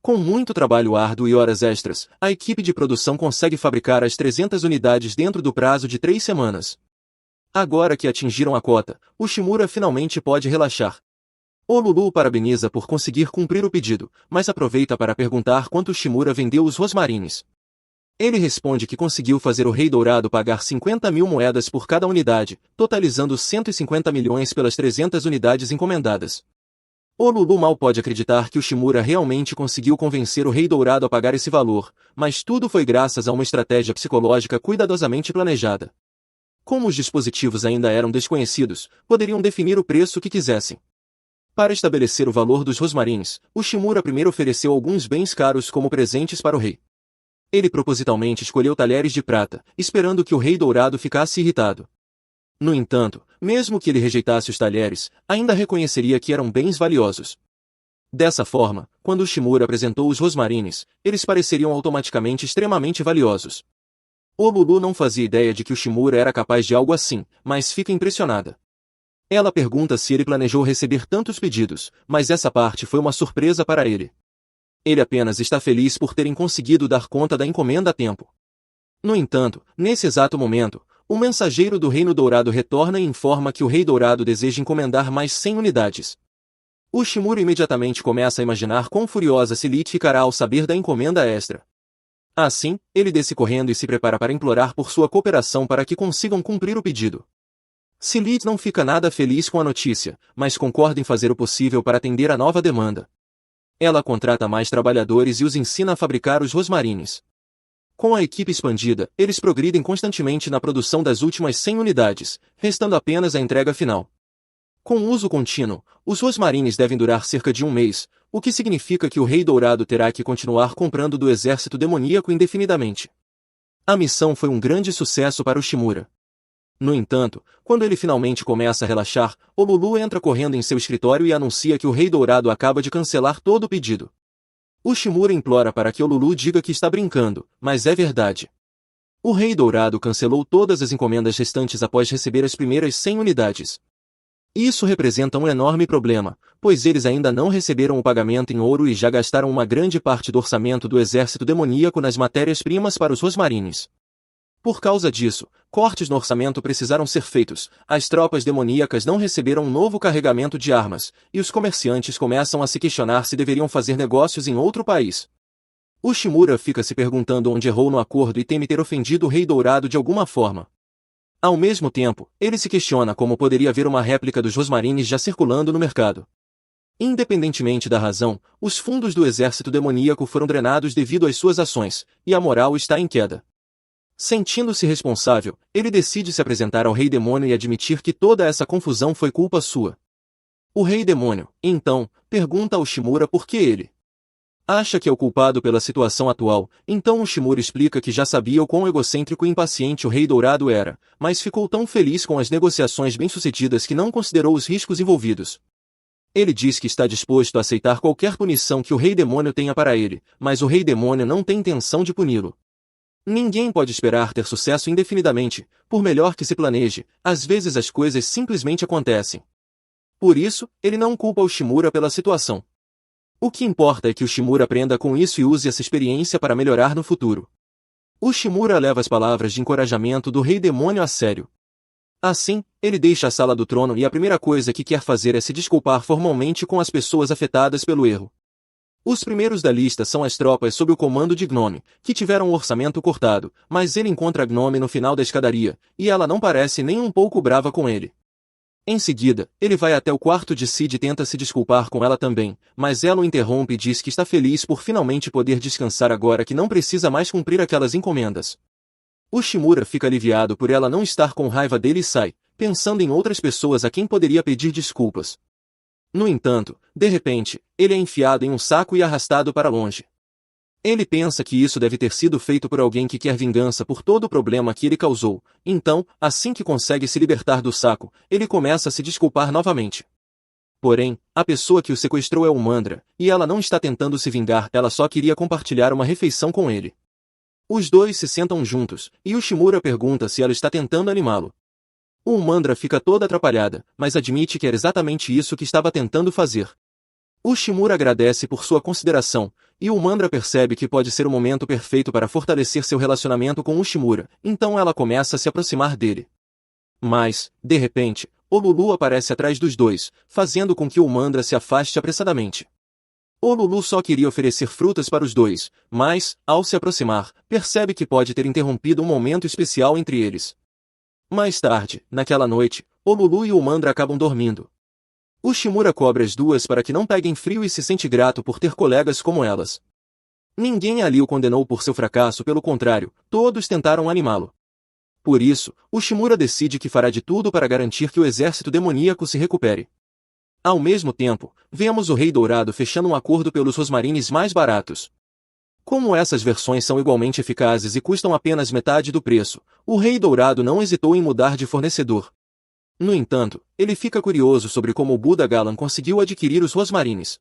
Com muito trabalho árduo e horas extras, a equipe de produção consegue fabricar as 300 unidades dentro do prazo de 3 semanas. Agora que atingiram a cota, o Shimura finalmente pode relaxar. O Lulu o parabeniza por conseguir cumprir o pedido, mas aproveita para perguntar quanto o Shimura vendeu os rosmarines. Ele responde que conseguiu fazer o Rei Dourado pagar 50 mil moedas por cada unidade, totalizando 150 milhões pelas 300 unidades encomendadas. O Lulu mal pode acreditar que o Shimura realmente conseguiu convencer o Rei Dourado a pagar esse valor, mas tudo foi graças a uma estratégia psicológica cuidadosamente planejada. Como os dispositivos ainda eram desconhecidos, poderiam definir o preço que quisessem. Para estabelecer o valor dos rosmarines, o Shimura primeiro ofereceu alguns bens caros como presentes para o rei. Ele propositalmente escolheu talheres de prata, esperando que o Rei Dourado ficasse irritado. No entanto, mesmo que ele rejeitasse os talheres, ainda reconheceria que eram bens valiosos. Dessa forma, quando o Shimura apresentou os rosmarines, eles pareceriam automaticamente extremamente valiosos. O Lulu não fazia ideia de que o Shimura era capaz de algo assim, mas fica impressionada. Ela pergunta se ele planejou receber tantos pedidos, mas essa parte foi uma surpresa para ele. Ele apenas está feliz por terem conseguido dar conta da encomenda a tempo. No entanto, nesse exato momento, o mensageiro do Reino Dourado retorna e informa que o Rei Dourado deseja encomendar mais 100 unidades. O Shimura imediatamente começa a imaginar quão furiosa Silith ficará ao saber da encomenda extra. Assim, ele desce correndo e se prepara para implorar por sua cooperação para que consigam cumprir o pedido. Silith não fica nada feliz com a notícia, mas concorda em fazer o possível para atender a nova demanda. Ela contrata mais trabalhadores e os ensina a fabricar os rosmarines. Com a equipe expandida, eles progridem constantemente na produção das últimas 100 unidades, restando apenas a entrega final. Com uso contínuo, os rosmarines devem durar cerca de um mês, o que significa que o Rei Dourado terá que continuar comprando do exército demoníaco indefinidamente. A missão foi um grande sucesso para o Shimura. No entanto, quando ele finalmente começa a relaxar, o Lulu entra correndo em seu escritório e anuncia que o Rei Dourado acaba de cancelar todo o pedido. O Shimura implora para que o Lulu diga que está brincando, mas é verdade. O Rei Dourado cancelou todas as encomendas restantes após receber as primeiras 100 unidades. Isso representa um enorme problema, pois eles ainda não receberam o pagamento em ouro e já gastaram uma grande parte do orçamento do exército demoníaco nas matérias-primas para os rosmarines. Por causa disso, cortes no orçamento precisaram ser feitos, as tropas demoníacas não receberam um novo carregamento de armas, e os comerciantes começam a se questionar se deveriam fazer negócios em outro país. O Shimura fica se perguntando onde errou no acordo e teme ter ofendido o Rei Dourado de alguma forma. Ao mesmo tempo, ele se questiona como poderia haver uma réplica dos rosmarines já circulando no mercado. Independentemente da razão, os fundos do exército demoníaco foram drenados devido às suas ações, e a moral está em queda. Sentindo-se responsável, ele decide se apresentar ao Rei Demônio e admitir que toda essa confusão foi culpa sua. O Rei Demônio, então, pergunta ao Shimura por que ele acha que é o culpado pela situação atual, então o Shimura explica que já sabia o quão egocêntrico e impaciente o Rei Dourado era, mas ficou tão feliz com as negociações bem-sucedidas que não considerou os riscos envolvidos. Ele diz que está disposto a aceitar qualquer punição que o Rei Demônio tenha para ele, mas o Rei Demônio não tem intenção de puni-lo. Ninguém pode esperar ter sucesso indefinidamente, por melhor que se planeje, às vezes as coisas simplesmente acontecem. Por isso, ele não culpa o Shimura pela situação. O que importa é que o Shimura aprenda com isso e use essa experiência para melhorar no futuro. O Shimura leva as palavras de encorajamento do Rei Demônio a sério. Assim, ele deixa a sala do trono e a primeira coisa que quer fazer é se desculpar formalmente com as pessoas afetadas pelo erro. Os primeiros da lista são as tropas sob o comando de Gnome, que tiveram o orçamento cortado, mas ele encontra Gnome no final da escadaria, e ela não parece nem um pouco brava com ele. Em seguida, ele vai até o quarto de Sid e tenta se desculpar com ela também, mas ela o interrompe e diz que está feliz por finalmente poder descansar agora que não precisa mais cumprir aquelas encomendas. O Shimura fica aliviado por ela não estar com raiva dele e sai, pensando em outras pessoas a quem poderia pedir desculpas. No entanto, de repente, ele é enfiado em um saco e arrastado para longe. Ele pensa que isso deve ter sido feito por alguém que quer vingança por todo o problema que ele causou, então, assim que consegue se libertar do saco, ele começa a se desculpar novamente. Porém, a pessoa que o sequestrou é o Mandra, e ela não está tentando se vingar, ela só queria compartilhar uma refeição com ele. Os dois se sentam juntos, e o Shimura pergunta se ela está tentando animá-lo. O Mandra fica toda atrapalhada, mas admite que era exatamente isso que estava tentando fazer. O Shimura agradece por sua consideração, e o Mandra percebe que pode ser o momento perfeito para fortalecer seu relacionamento com o Shimura, então ela começa a se aproximar dele. Mas, de repente, o Lulu aparece atrás dos dois, fazendo com que o Mandra se afaste apressadamente. O Lulu só queria oferecer frutas para os dois, mas, ao se aproximar, percebe que pode ter interrompido um momento especial entre eles. Mais tarde, naquela noite, o Lulu e o Mandra acabam dormindo. O Shimura cobre as duas para que não peguem frio e se sente grato por ter colegas como elas. Ninguém ali o condenou por seu fracasso, pelo contrário, todos tentaram animá-lo. Por isso, o Shimura decide que fará de tudo para garantir que o exército demoníaco se recupere. Ao mesmo tempo, vemos o Rei Dourado fechando um acordo pelos rosmarines mais baratos. Como essas versões são igualmente eficazes e custam apenas metade do preço, o Rei Dourado não hesitou em mudar de fornecedor. No entanto, ele fica curioso sobre como o Buda Galan conseguiu adquirir os rosmarines.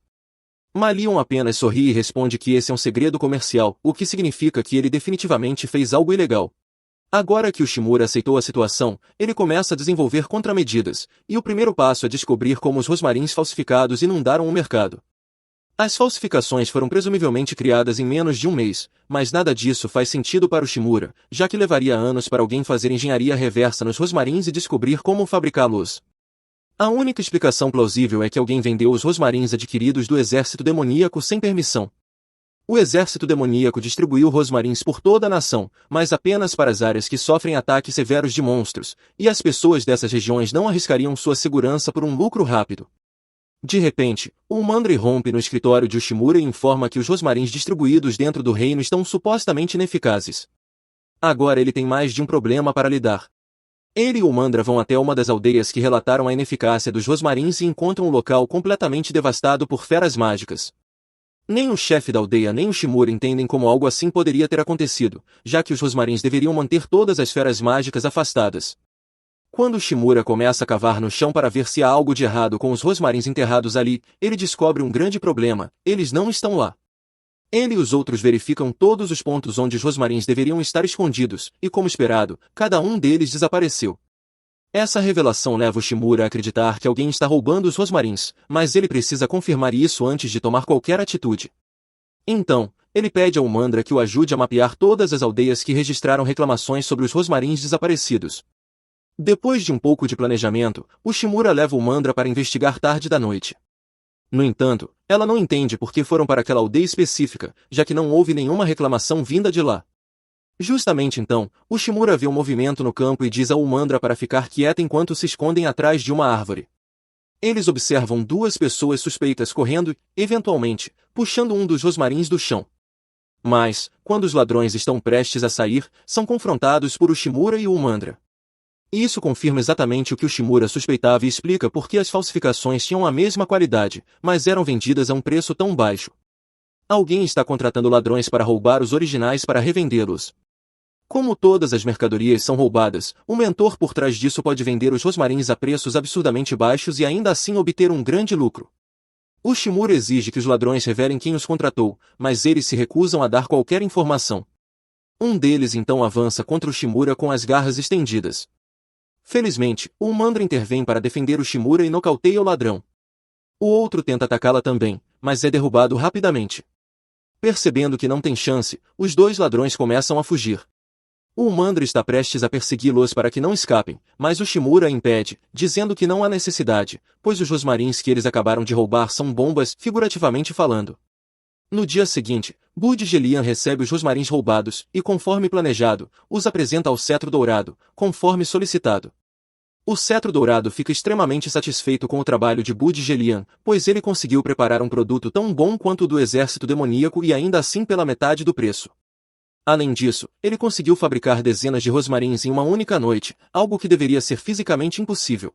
Malion apenas sorri e responde que esse é um segredo comercial, o que significa que ele definitivamente fez algo ilegal. Agora que o Shimura aceitou a situação, ele começa a desenvolver contramedidas, e o primeiro passo é descobrir como os rosmarins falsificados inundaram o mercado. As falsificações foram presumivelmente criadas em menos de um mês, mas nada disso faz sentido para o Shimura, já que levaria anos para alguém fazer engenharia reversa nos rosmarins e descobrir como fabricá-los. A única explicação plausível é que alguém vendeu os rosmarins adquiridos do exército demoníaco sem permissão. O exército demoníaco distribuiu rosmarins por toda a nação, mas apenas para as áreas que sofrem ataques severos de monstros, e as pessoas dessas regiões não arriscariam sua segurança por um lucro rápido. De repente, o Mandra rompe no escritório de Ushimura e informa que os rosmarins distribuídos dentro do reino estão supostamente ineficazes. Agora ele tem mais de um problema para lidar. Ele e o Mandra vão até uma das aldeias que relataram a ineficácia dos rosmarins e encontram um local completamente devastado por feras mágicas. Nem o chefe da aldeia nem o Shimura entendem como algo assim poderia ter acontecido, já que os rosmarins deveriam manter todas as feras mágicas afastadas. Quando Shimura começa a cavar no chão para ver se há algo de errado com os rosmarins enterrados ali, ele descobre um grande problema: eles não estão lá. Ele e os outros verificam todos os pontos onde os rosmarins deveriam estar escondidos, e como esperado, cada um deles desapareceu. Essa revelação leva o Shimura a acreditar que alguém está roubando os rosmarins, mas ele precisa confirmar isso antes de tomar qualquer atitude. Então, ele pede ao Mandra que o ajude a mapear todas as aldeias que registraram reclamações sobre os rosmarins desaparecidos. Depois de um pouco de planejamento, o Shimura leva o Mandra para investigar tarde da noite. No entanto, ela não entende por que foram para aquela aldeia específica, já que não houve nenhuma reclamação vinda de lá. Justamente então, o Shimura vê um movimento no campo e diz ao Mandra para ficar quieta enquanto se escondem atrás de uma árvore. Eles observam duas pessoas suspeitas correndo e, eventualmente, puxando um dos rosmarins do chão. Mas, quando os ladrões estão prestes a sair, são confrontados por Ushimura e o Mandra. Isso confirma exatamente o que o Shimura suspeitava e explica por que as falsificações tinham a mesma qualidade, mas eram vendidas a um preço tão baixo. Alguém está contratando ladrões para roubar os originais para revendê-los. Como todas as mercadorias são roubadas, o mentor por trás disso pode vender os rosmarins a preços absurdamente baixos e ainda assim obter um grande lucro. O Shimura exige que os ladrões revelem quem os contratou, mas eles se recusam a dar qualquer informação. Um deles então avança contra o Shimura com as garras estendidas. Felizmente, o Mandra intervém para defender o Shimura e nocauteia o ladrão. O outro tenta atacá-la também, mas é derrubado rapidamente. Percebendo que não tem chance, os dois ladrões começam a fugir. O Mandra está prestes a persegui-los para que não escapem, mas o Shimura a impede, dizendo que não há necessidade, pois os rosmarins que eles acabaram de roubar são bombas, figurativamente falando. No dia seguinte, Bud Gelian recebe os rosmarins roubados e, conforme planejado, os apresenta ao Cetro Dourado, conforme solicitado. O Cetro Dourado fica extremamente satisfeito com o trabalho de Bud Gelian, pois ele conseguiu preparar um produto tão bom quanto o do exército demoníaco e ainda assim pela metade do preço. Além disso, ele conseguiu fabricar dezenas de rosmarins em uma única noite, algo que deveria ser fisicamente impossível.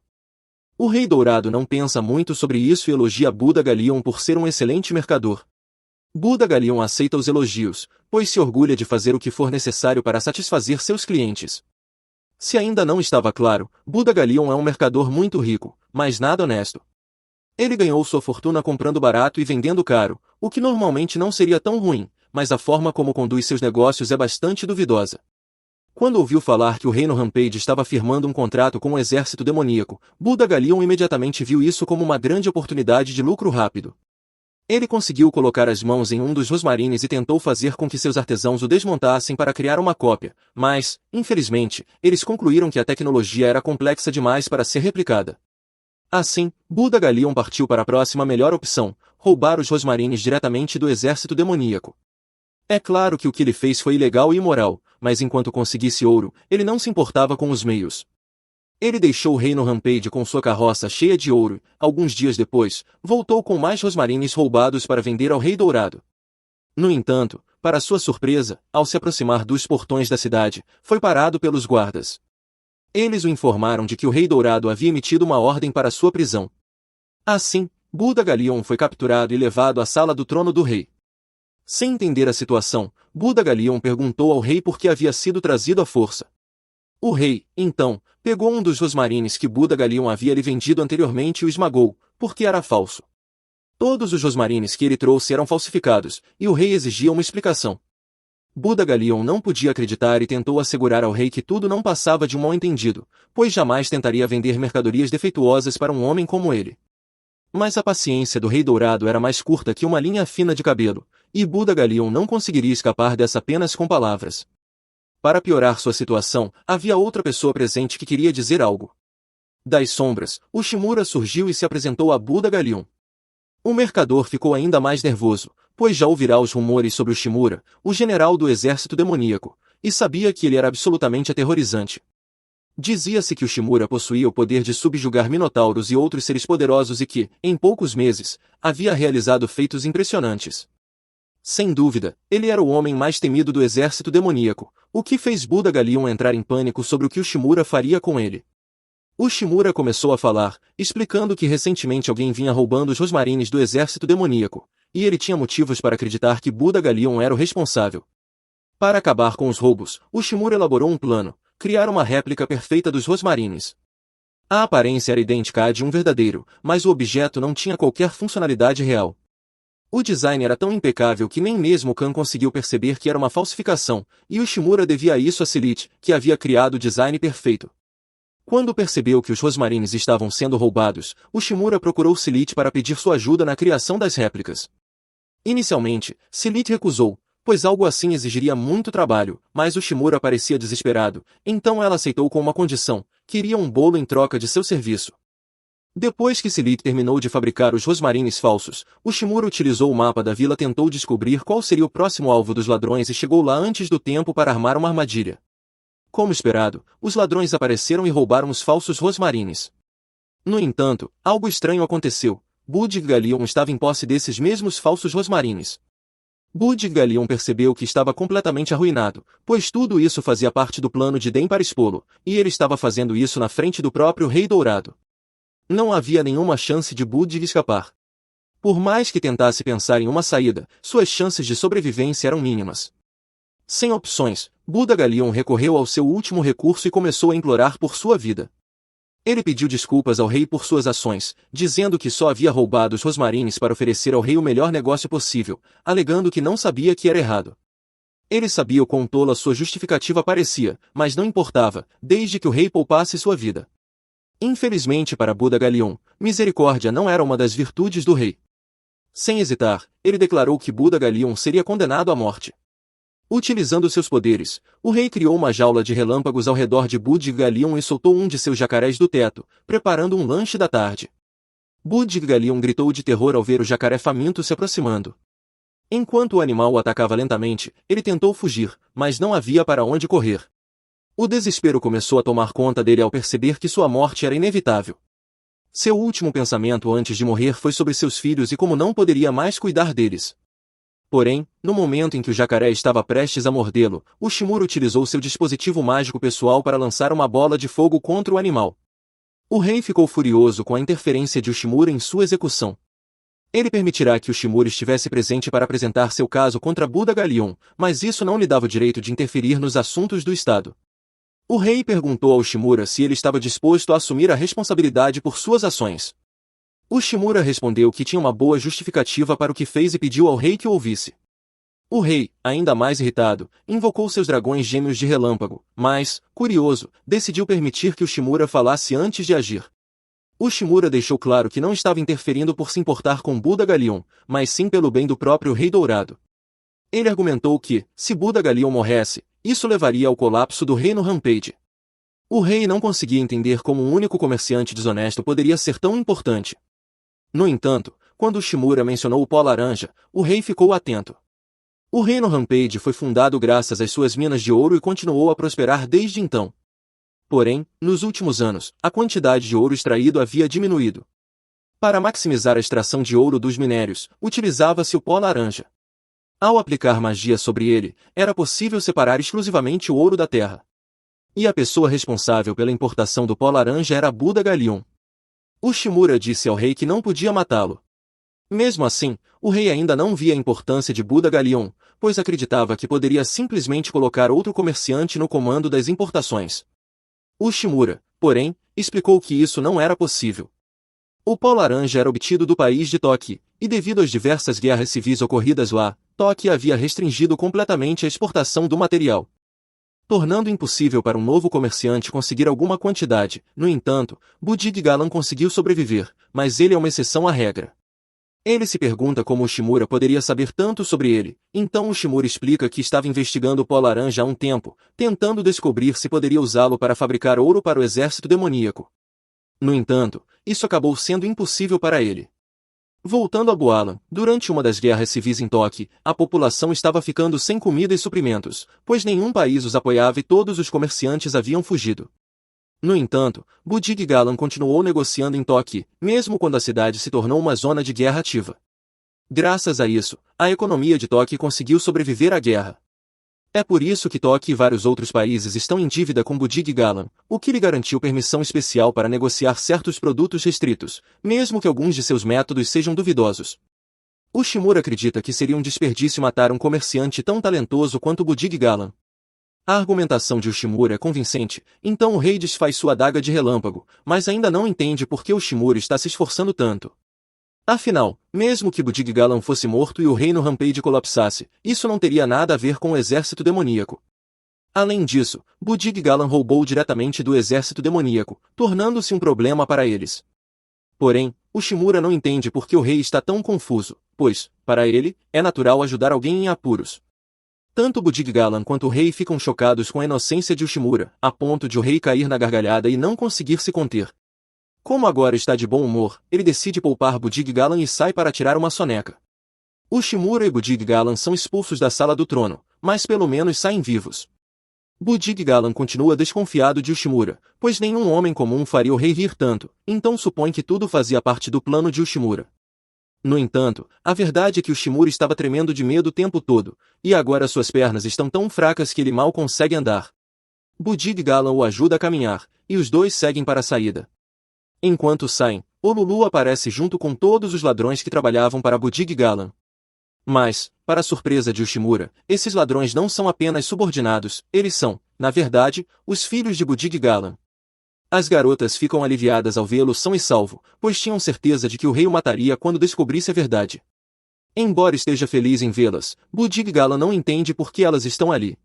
O Rei Dourado não pensa muito sobre isso e elogia Buda Galion por ser um excelente mercador. Buda Galion aceita os elogios, pois se orgulha de fazer o que for necessário para satisfazer seus clientes. Se ainda não estava claro, Buda Galion é um mercador muito rico, mas nada honesto. Ele ganhou sua fortuna comprando barato e vendendo caro, o que normalmente não seria tão ruim, mas a forma como conduz seus negócios é bastante duvidosa. Quando ouviu falar que o Reino Rampage estava firmando um contrato com o exército demoníaco, Buda Galion imediatamente viu isso como uma grande oportunidade de lucro rápido. Ele conseguiu colocar as mãos em um dos rosmarines e tentou fazer com que seus artesãos o desmontassem para criar uma cópia, mas, infelizmente, eles concluíram que a tecnologia era complexa demais para ser replicada. Assim, Buda Galion partiu para a próxima melhor opção, roubar os rosmarines diretamente do exército demoníaco. É claro que o que ele fez foi ilegal e imoral, mas enquanto conseguisse ouro, ele não se importava com os meios. Ele deixou o reino Rampage com sua carroça cheia de ouro e, alguns dias depois, voltou com mais rosmarines roubados para vender ao Rei Dourado. No entanto, para sua surpresa, ao se aproximar dos portões da cidade, foi parado pelos guardas. Eles o informaram de que o Rei Dourado havia emitido uma ordem para sua prisão. Assim, Buda Galion foi capturado e levado à sala do trono do rei. Sem entender a situação, Buda Galion perguntou ao rei por que havia sido trazido à força. O rei, então, pegou um dos rosmarines que Buda Galion havia lhe vendido anteriormente e o esmagou, porque era falso. Todos os rosmarines que ele trouxe eram falsificados, e o rei exigia uma explicação. Buda Galion não podia acreditar e tentou assegurar ao rei que tudo não passava de um mal-entendido, pois jamais tentaria vender mercadorias defeituosas para um homem como ele. Mas a paciência do Rei Dourado era mais curta que uma linha fina de cabelo, e Buda Galion não conseguiria escapar dessa apenas com palavras. Para piorar sua situação, havia outra pessoa presente que queria dizer algo. Das sombras, o Shimura surgiu e se apresentou a Buda Galion. O mercador ficou ainda mais nervoso, pois já ouvirá os rumores sobre o Shimura, o general do exército demoníaco, e sabia que ele era absolutamente aterrorizante. Dizia-se que o Shimura possuía o poder de subjugar minotauros e outros seres poderosos e que, em poucos meses, havia realizado feitos impressionantes. Sem dúvida, ele era o homem mais temido do exército demoníaco, o que fez Buda Galion entrar em pânico sobre o que o Shimura faria com ele. O Shimura começou a falar, explicando que recentemente alguém vinha roubando os rosmarines do exército demoníaco, e ele tinha motivos para acreditar que Buda Galion era o responsável. Para acabar com os roubos, o Shimura elaborou um plano: criar uma réplica perfeita dos rosmarines. A aparência era idêntica à de um verdadeiro, mas o objeto não tinha qualquer funcionalidade real. O design era tão impecável que nem mesmo Khan conseguiu perceber que era uma falsificação, e o Shimura devia isso a Silith, que havia criado o design perfeito. Quando percebeu que os rosmarines estavam sendo roubados, o Shimura procurou Silith para pedir sua ajuda na criação das réplicas. Inicialmente, Silith recusou, pois algo assim exigiria muito trabalho, mas o Shimura parecia desesperado, então ela aceitou com uma condição: queria um bolo em troca de seu serviço. Depois que Silith terminou de fabricar os rosmarines falsos, o Shimura utilizou o mapa da vila e tentou descobrir qual seria o próximo alvo dos ladrões e chegou lá antes do tempo para armar uma armadilha. Como esperado, os ladrões apareceram e roubaram os falsos rosmarines. No entanto, algo estranho aconteceu: Buda Galion estava em posse desses mesmos falsos rosmarines. Buda Galion percebeu que estava completamente arruinado, pois tudo isso fazia parte do plano de Den para expô-lo, e ele estava fazendo isso na frente do próprio Rei Dourado. Não havia nenhuma chance de Buda escapar. Por mais que tentasse pensar em uma saída, suas chances de sobrevivência eram mínimas. Sem opções, Buda Galion recorreu ao seu último recurso e começou a implorar por sua vida. Ele pediu desculpas ao rei por suas ações, dizendo que só havia roubado os rosmarines para oferecer ao rei o melhor negócio possível, alegando que não sabia que era errado. Ele sabia o quão tola sua justificativa parecia, mas não importava, desde que o rei poupasse sua vida. Infelizmente para Buda Galion, misericórdia não era uma das virtudes do rei. Sem hesitar, ele declarou que Buda Galion seria condenado à morte. Utilizando seus poderes, o rei criou uma jaula de relâmpagos ao redor de Buda Galion e soltou um de seus jacarés do teto, preparando um lanche da tarde. Buda Galion gritou de terror ao ver o jacaré faminto se aproximando. Enquanto o animal o atacava lentamente, ele tentou fugir, mas não havia para onde correr. O desespero começou a tomar conta dele ao perceber que sua morte era inevitável. Seu último pensamento antes de morrer foi sobre seus filhos e como não poderia mais cuidar deles. Porém, no momento em que o jacaré estava prestes a mordê-lo, o Shimura utilizou seu dispositivo mágico pessoal para lançar uma bola de fogo contra o animal. O rei ficou furioso com a interferência de Shimura em sua execução. Ele permitirá que o Shimura estivesse presente para apresentar seu caso contra Buda Galion, mas isso não lhe dava o direito de interferir nos assuntos do Estado. O rei perguntou ao Shimura se ele estava disposto a assumir a responsabilidade por suas ações. O Shimura respondeu que tinha uma boa justificativa para o que fez e pediu ao rei que o ouvisse. O rei, ainda mais irritado, invocou seus dragões gêmeos de relâmpago, mas, curioso, decidiu permitir que o Shimura falasse antes de agir. Ushimura deixou claro que não estava interferindo por se importar com Buda Galion, mas sim pelo bem do próprio Rei Dourado. Ele argumentou que, se Buda Galion morresse, isso levaria ao colapso do reino Rampage. O rei não conseguia entender como um único comerciante desonesto poderia ser tão importante. No entanto, quando Ushimura mencionou o pó laranja, o rei ficou atento. O reino Rampage foi fundado graças às suas minas de ouro e continuou a prosperar desde então. Porém, nos últimos anos, a quantidade de ouro extraído havia diminuído. Para maximizar a extração de ouro dos minérios, utilizava-se o pó laranja. Ao aplicar magia sobre ele, era possível separar exclusivamente o ouro da terra. E a pessoa responsável pela importação do pó laranja era Buda Galion. Ushimura disse ao rei que não podia matá-lo. Mesmo assim, o rei ainda não via a importância de Buda Galion, pois acreditava que poderia simplesmente colocar outro comerciante no comando das importações. Ushimura, porém, explicou que isso não era possível. O pó laranja era obtido do país de Toki, e devido às diversas guerras civis ocorridas lá, Toki havia restringido completamente a exportação do material, tornando impossível para um novo comerciante conseguir alguma quantidade. No entanto, Budig Galan conseguiu sobreviver, mas ele é uma exceção à regra. Ele se pergunta como Ushimura poderia saber tanto sobre ele, então Ushimura explica que estava investigando o pó laranja há um tempo, tentando descobrir se poderia usá-lo para fabricar ouro para o exército demoníaco. No entanto, isso acabou sendo impossível para ele. Voltando a Boalan, durante uma das guerras civis em Toki, a população estava ficando sem comida e suprimentos, pois nenhum país os apoiava e todos os comerciantes haviam fugido. No entanto, Budig Galan continuou negociando em Toki, mesmo quando a cidade se tornou uma zona de guerra ativa. Graças a isso, a economia de Toki conseguiu sobreviver à guerra. É por isso que Toki e vários outros países estão em dívida com Budig Galan, o que lhe garantiu permissão especial para negociar certos produtos restritos, mesmo que alguns de seus métodos sejam duvidosos. Ushimura acredita que seria um desperdício matar um comerciante tão talentoso quanto Budig Galan. A argumentação de Ushimura é convincente, então o rei desfaz sua adaga de relâmpago, mas ainda não entende por que Ushimura está se esforçando tanto. Afinal, mesmo que Budig Galan fosse morto e o reino Rampage colapsasse, isso não teria nada a ver com o exército demoníaco. Além disso, Budig Galan roubou diretamente do exército demoníaco, tornando-se um problema para eles. Porém, Ushimura não entende por que o rei está tão confuso, pois, para ele, é natural ajudar alguém em apuros. Tanto Budig Galan quanto o rei ficam chocados com a inocência de Ushimura, a ponto de o rei cair na gargalhada e não conseguir se conter. Como agora está de bom humor, ele decide poupar Budig Galan e sai para tirar uma soneca. Ushimura e Budig Galan são expulsos da sala do trono, mas pelo menos saem vivos. Budig Galan continua desconfiado de Ushimura, pois nenhum homem comum faria o rei rir tanto, então supõe que tudo fazia parte do plano de Ushimura. No entanto, a verdade é que Ushimura estava tremendo de medo o tempo todo, e agora suas pernas estão tão fracas que ele mal consegue andar. Budig Galan o ajuda a caminhar, e os dois seguem para a saída. Enquanto saem, Olulu aparece junto com todos os ladrões que trabalhavam para Budig Galan. Mas, para a surpresa de Ushimura, esses ladrões não são apenas subordinados, eles são, na verdade, os filhos de Budig Galan. As garotas ficam aliviadas ao vê-lo são e salvo, pois tinham certeza de que o rei o mataria quando descobrisse a verdade. Embora esteja feliz em vê-las, Budig Galan não entende por que elas estão ali.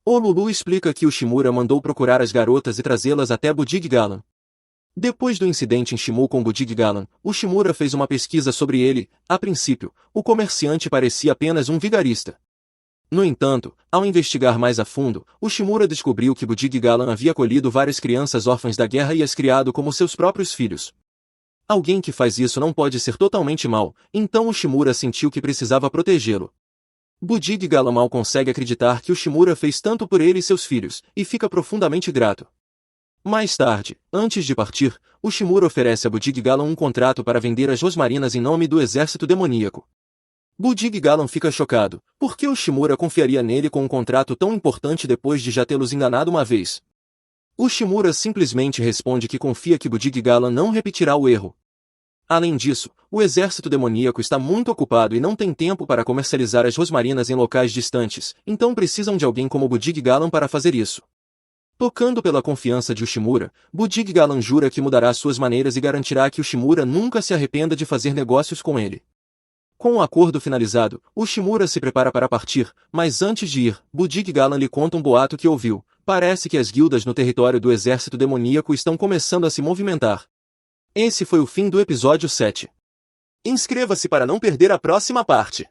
Olulu explica que Ushimura mandou procurar as garotas e trazê-las até Budig Galan. Depois do incidente em Shimu com Budig Galan, Ushimura fez uma pesquisa sobre ele. A princípio, o comerciante parecia apenas um vigarista. No entanto, ao investigar mais a fundo, Ushimura descobriu que Budig Galan havia acolhido várias crianças órfãs da guerra e as criado como seus próprios filhos. Alguém que faz isso não pode ser totalmente mau, então Ushimura sentiu que precisava protegê-lo. Budig Galan mal consegue acreditar que Ushimura fez tanto por ele e seus filhos, e fica profundamente grato. Mais tarde, antes de partir, Ushimura oferece a Budig Galan um contrato para vender as rosmarinas em nome do exército demoníaco. Budig Galan fica chocado, porque Ushimura confiaria nele com um contrato tão importante depois de já tê-los enganado uma vez. Ushimura simplesmente responde que confia que Budig Galan não repetirá o erro. Além disso, o exército demoníaco está muito ocupado e não tem tempo para comercializar as rosmarinas em locais distantes, então precisam de alguém como Budig Galan para fazer isso. Tocando pela confiança de Ushimura, Budig Galan jura que mudará suas maneiras e garantirá que Ushimura nunca se arrependa de fazer negócios com ele. Com o acordo finalizado, Ushimura se prepara para partir, mas antes de ir, Budig Galan lhe conta um boato que ouviu. Parece que as guildas no território do exército demoníaco estão começando a se movimentar. Esse foi o fim do episódio 7. Inscreva-se para não perder a próxima parte.